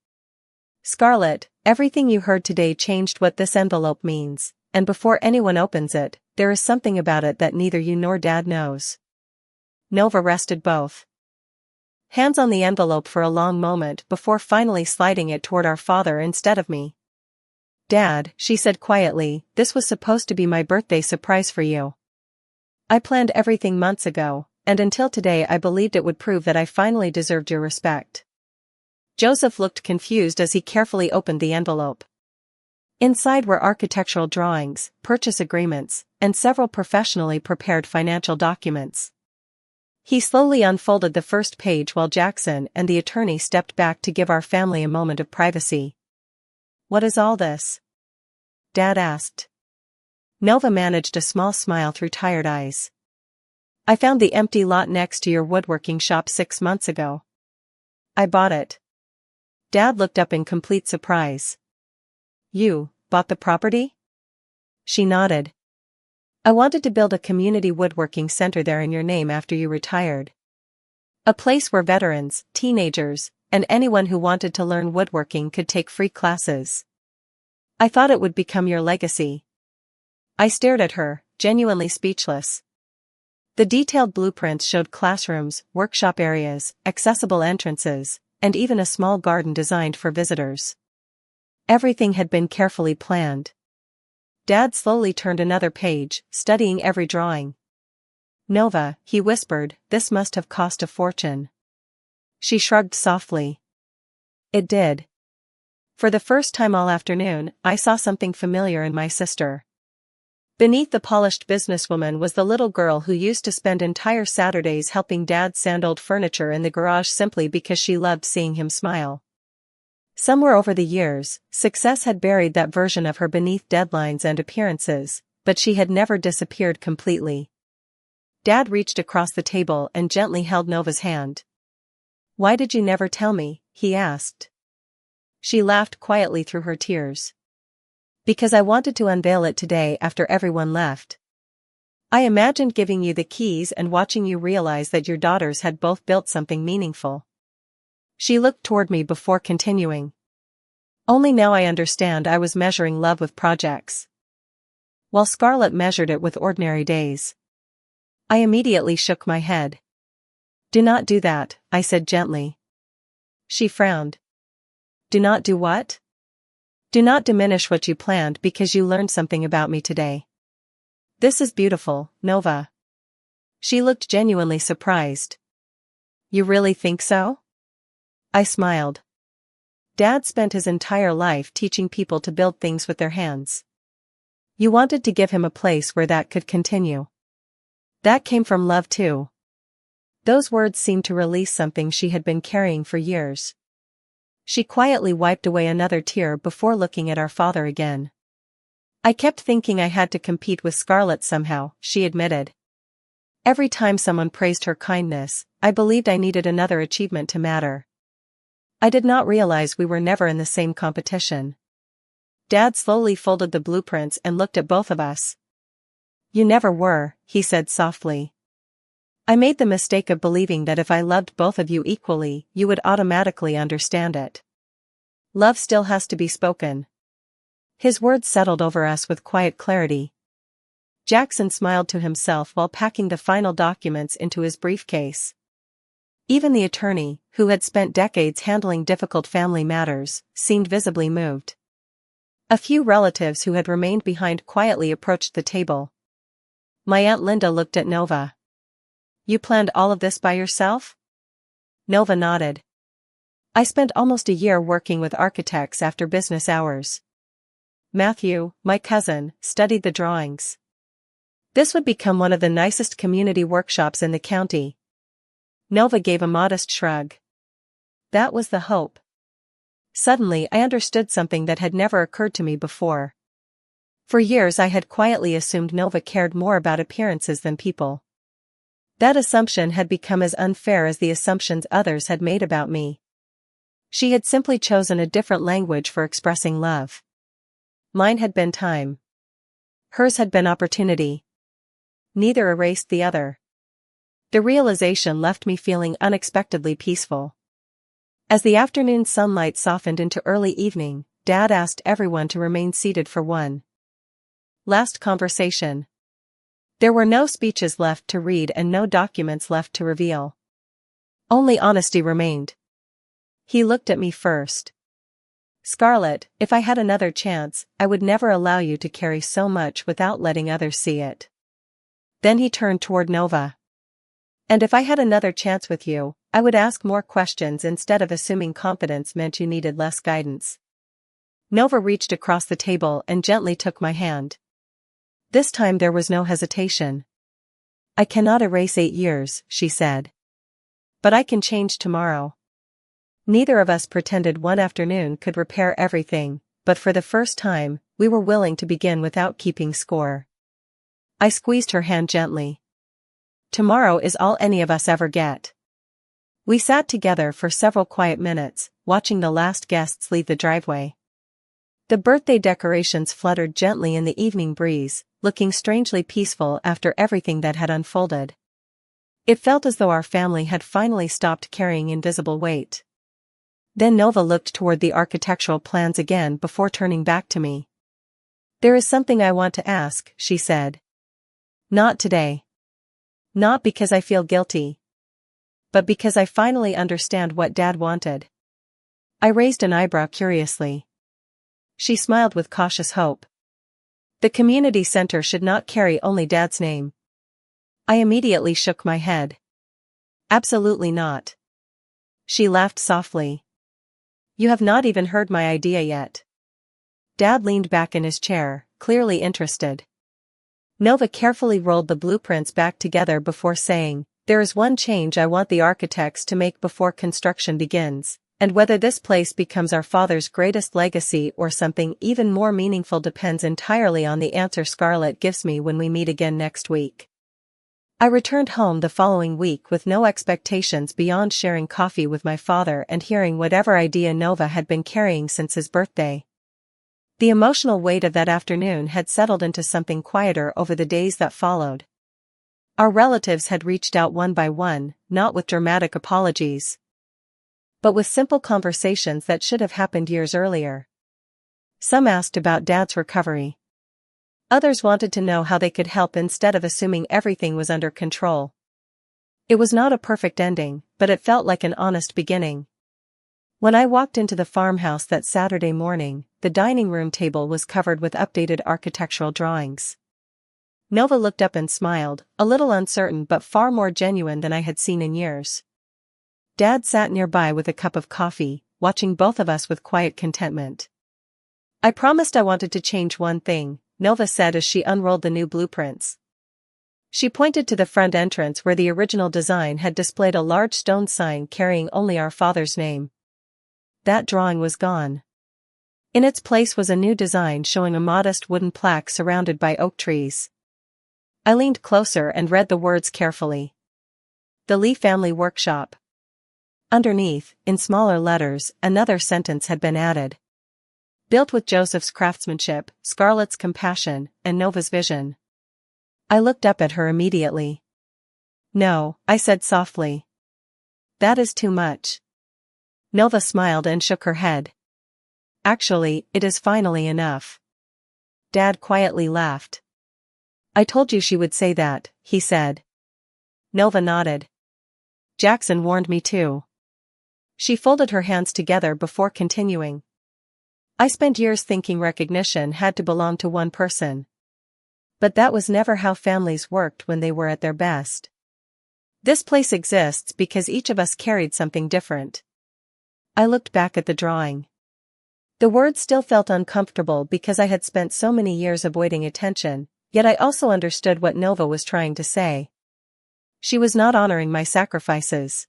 Scarlett, everything you heard today changed what this envelope means, and before anyone opens it, there is something about it that neither you nor Dad knows. Nova rested both hands on the envelope for a long moment before finally sliding it toward our father instead of me. "Dad," she said quietly, "this was supposed to be my birthday surprise for you. I planned everything months ago, and until today I believed it would prove that I finally deserved your respect." Joseph looked confused as he carefully opened the envelope. Inside were architectural drawings, purchase agreements, and several professionally prepared financial documents. He slowly unfolded the first page while Jackson and the attorney stepped back to give our family a moment of privacy. "What is all this?" Dad asked. Nova managed a small smile through tired eyes. "I found the empty lot next to your woodworking shop 6 months ago. I bought it." Dad looked up in complete surprise. "You bought the property?" She nodded. "I wanted to build a community woodworking center there in your name after you retired. A place where veterans, teenagers, and anyone who wanted to learn woodworking could take free classes. I thought it would become your legacy." I stared at her, genuinely speechless. The detailed blueprints showed classrooms, workshop areas, accessible entrances, and even a small garden designed for visitors. Everything had been carefully planned. Dad slowly turned another page, studying every drawing. "Nova," he whispered, "this must have cost a fortune." She shrugged softly. "It did." For the first time all afternoon, I saw something familiar in my sister. Beneath the polished businesswoman was the little girl who used to spend entire Saturdays helping Dad sand old furniture in the garage simply because she loved seeing him smile. Somewhere over the years, success had buried that version of her beneath deadlines and appearances, but she had never disappeared completely. Dad reached across the table and gently held Nova's hand. "Why did you never tell me?" he asked. She laughed quietly through her tears. "Because I wanted to unveil it today after everyone left. I imagined giving you the keys and watching you realize that your daughters had both built something meaningful." She looked toward me before continuing. "Only now I understand I was measuring love with projects, while Scarlett measured it with ordinary days." I immediately shook my head. "Do not do that," I said gently. She frowned. "Do not do what?" "Do not diminish what you planned because you learned something about me today. This is beautiful, Nova." She looked genuinely surprised. "You really think so?" I smiled. Dad spent his entire life teaching people to build things with their hands. You wanted to give him a place where that could continue. That came from love too. Those words seemed to release something she had been carrying for years. She quietly wiped away another tear before looking at our father again. "I kept thinking I had to compete with Scarlett somehow," she admitted. "Every time someone praised her kindness, I believed I needed another achievement to matter. I did not realize we were never in the same competition." Dad slowly folded the blueprints and looked at both of us. "You never were," he said softly. "I made the mistake of believing that if I loved both of you equally, you would automatically understand it. Love still has to be spoken." His words settled over us with quiet clarity. Jackson smiled to himself while packing the final documents into his briefcase. Even the attorney, who had spent decades handling difficult family matters, seemed visibly moved. A few relatives who had remained behind quietly approached the table. My Aunt Linda looked at Nova. "You planned all of this by yourself?" Nova nodded. "I spent almost a year working with architects after business hours. Matthew, my cousin, studied the drawings. This would become one of the nicest community workshops in the county." Nova gave a modest shrug. "That was the hope." Suddenly I understood something that had never occurred to me before. For years I had quietly assumed Nova cared more about appearances than people. That assumption had become as unfair as the assumptions others had made about me. She had simply chosen a different language for expressing love. Mine had been time. Hers had been opportunity. Neither erased the other. The realization left me feeling unexpectedly peaceful. As the afternoon sunlight softened into early evening, Dad asked everyone to remain seated for one last conversation. There were no speeches left to read and no documents left to reveal. Only honesty remained. He looked at me first. Scarlett, if I had another chance, I would never allow you to carry so much without letting others see it. Then he turned toward Nova. And if I had another chance with you, I would ask more questions instead of assuming confidence meant you needed less guidance. Nova reached across the table and gently took my hand. This time there was no hesitation. I cannot erase 8 years, she said. But I can change tomorrow. Neither of us pretended one afternoon could repair everything, but for the first time, we were willing to begin without keeping score. I squeezed her hand gently. Tomorrow is all any of us ever get. We sat together for several quiet minutes, watching the last guests leave the driveway. The birthday decorations fluttered gently in the evening breeze, looking strangely peaceful after everything that had unfolded. It felt as though our family had finally stopped carrying invisible weight. Then Nova looked toward the architectural plans again before turning back to me. There is something I want to ask, she said. Not today. Not because I feel guilty. But because I finally understand what Dad wanted. I raised an eyebrow curiously. She smiled with cautious hope. The community center should not carry only Dad's name. I immediately shook my head. Absolutely not. She laughed softly. You have not even heard my idea yet. Dad leaned back in his chair, clearly interested. Nova carefully rolled the blueprints back together before saying, there is one change I want the architects to make before construction begins, and whether this place becomes our father's greatest legacy or something even more meaningful depends entirely on the answer Scarlett gives me when we meet again next week. I returned home the following week with no expectations beyond sharing coffee with my father and hearing whatever idea Nova had been carrying since his birthday. The emotional weight of that afternoon had settled into something quieter over the days that followed. Our relatives had reached out one by one, not with dramatic apologies, but with simple conversations that should have happened years earlier. Some asked about Dad's recovery. Others wanted to know how they could help instead of assuming everything was under control. It was not a perfect ending, but it felt like an honest beginning. When I walked into the farmhouse that Saturday morning, the dining room table was covered with updated architectural drawings. Nova looked up and smiled, a little uncertain but far more genuine than I had seen in years. Dad sat nearby with a cup of coffee, watching both of us with quiet contentment. I promised I wanted to change one thing, Nova said as she unrolled the new blueprints. She pointed to the front entrance where the original design had displayed a large stone sign carrying only our father's name. That drawing was gone. In its place was a new design showing a modest wooden plaque surrounded by oak trees. I leaned closer and read the words carefully. The Lee Family Workshop. Underneath, in smaller letters, another sentence had been added. Built with Joseph's craftsmanship, Scarlett's compassion, and Nova's vision. I looked up at her immediately. No, I said softly. That is too much. Nova smiled and shook her head. Actually, it is finally enough. Dad quietly laughed. I told you she would say that, he said. Nova nodded. Jackson warned me too. She folded her hands together before continuing. I spent years thinking recognition had to belong to one person. But that was never how families worked when they were at their best. This place exists because each of us carried something different. I looked back at the drawing. The words still felt uncomfortable because I had spent so many years avoiding attention, yet I also understood what Nova was trying to say. She was not honoring my sacrifices.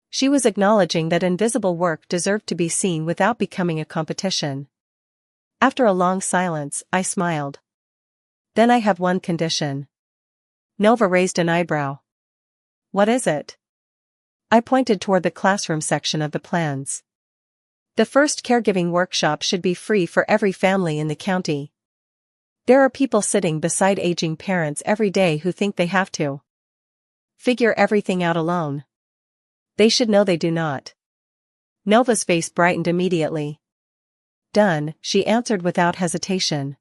She was acknowledging that invisible work deserved to be seen without becoming a competition. After a long silence, I smiled. Then I have one condition. Nova raised an eyebrow. What is it? I pointed toward the classroom section of the plans. The first caregiving workshop should be free for every family in the county. There are people sitting beside aging parents every day who think they have to figure everything out alone. They should know they do not. Nova's face brightened immediately. Done, she answered without hesitation.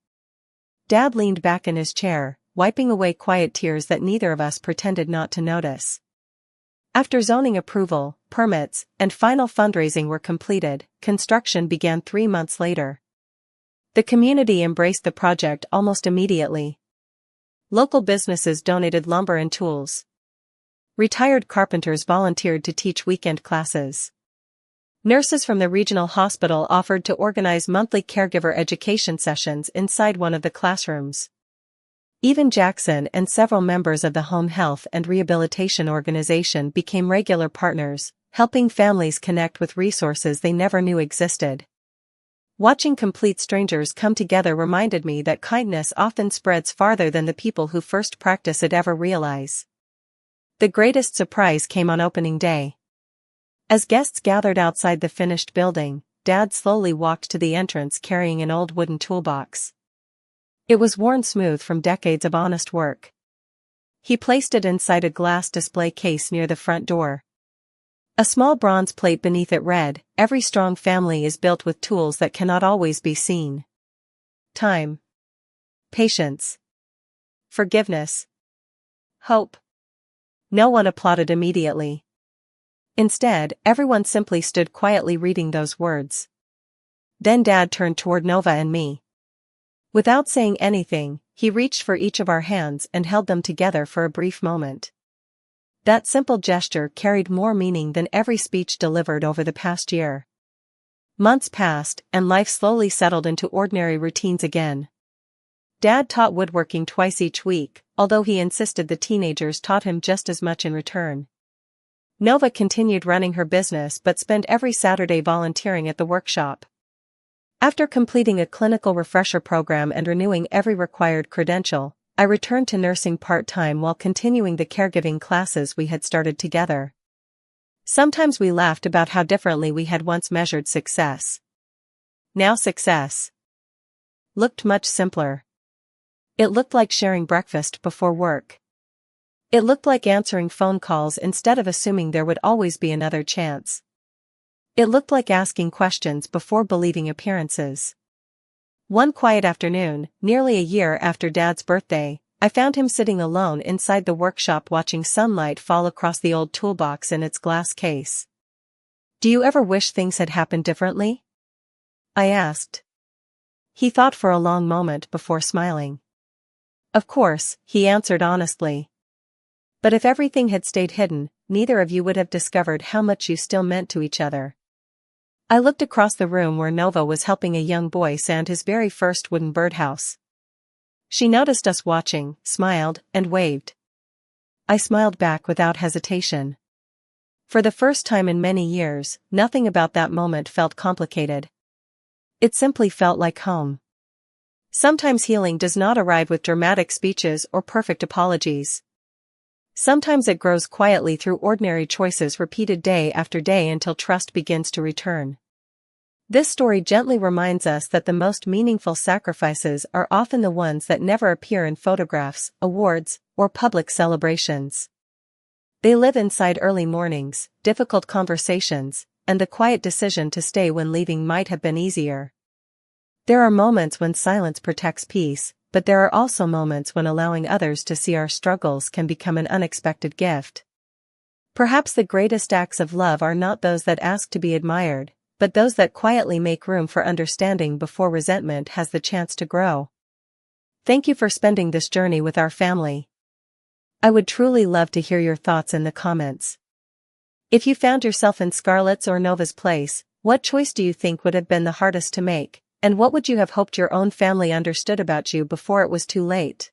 Dad leaned back in his chair, wiping away quiet tears that neither of us pretended not to notice. After zoning approval, permits, and final fundraising were completed, construction began 3 months later. The community embraced the project almost immediately. Local businesses donated lumber and tools. Retired carpenters volunteered to teach weekend classes. Nurses from the regional hospital offered to organize monthly caregiver education sessions inside one of the classrooms. Even Jackson and several members of the home health and rehabilitation organization became regular partners, helping families connect with resources they never knew existed. Watching complete strangers come together reminded me that kindness often spreads farther than the people who first practice it ever realize. The greatest surprise came on opening day. As guests gathered outside the finished building, Dad slowly walked to the entrance carrying an old wooden toolbox. It was worn smooth from decades of honest work. He placed it inside a glass display case near the front door. A small bronze plate beneath it read, "Every strong family is built with tools that cannot always be seen. Time. Patience. Forgiveness. Hope." No one applauded immediately. Instead, everyone simply stood quietly reading those words. Then Dad turned toward Nova and me. Without saying anything, he reached for each of our hands and held them together for a brief moment. That simple gesture carried more meaning than every speech delivered over the past year. Months passed, and life slowly settled into ordinary routines again. Dad taught woodworking twice each week, although he insisted the teenagers taught him just as much in return. Nova continued running her business but spent every Saturday volunteering at the workshop. After completing a clinical refresher program and renewing every required credential, I returned to nursing part-time while continuing the caregiving classes we had started together. Sometimes we laughed about how differently we had once measured success. Now success looked much simpler. It looked like sharing breakfast before work. It looked like answering phone calls instead of assuming there would always be another chance. It looked like asking questions before believing appearances. One quiet afternoon, nearly a year after Dad's birthday, I found him sitting alone inside the workshop watching sunlight fall across the old toolbox in its glass case. "Do you ever wish things had happened differently?" I asked. He thought for a long moment before smiling. "Of course," he answered honestly. "But if everything had stayed hidden, neither of you would have discovered how much you still meant to each other." I looked across the room where Nova was helping a young boy sand his very first wooden birdhouse. She noticed us watching, smiled, and waved. I smiled back without hesitation. For the first time in many years, nothing about that moment felt complicated. It simply felt like home. Sometimes healing does not arrive with dramatic speeches or perfect apologies. Sometimes it grows quietly through ordinary choices repeated day after day until trust begins to return. This story gently reminds us that the most meaningful sacrifices are often the ones that never appear in photographs, awards, or public celebrations. They live inside early mornings, difficult conversations, and the quiet decision to stay when leaving might have been easier. There are moments when silence protects peace, but there are also moments when allowing others to see our struggles can become an unexpected gift. Perhaps the greatest acts of love are not those that ask to be admired, but those that quietly make room for understanding before resentment has the chance to grow. Thank you for spending this journey with our family. I would truly love to hear your thoughts in the comments. If you found yourself in Scarlett's or Nova's place, what choice do you think would have been the hardest to make? And what would you have hoped your own family understood about you before it was too late?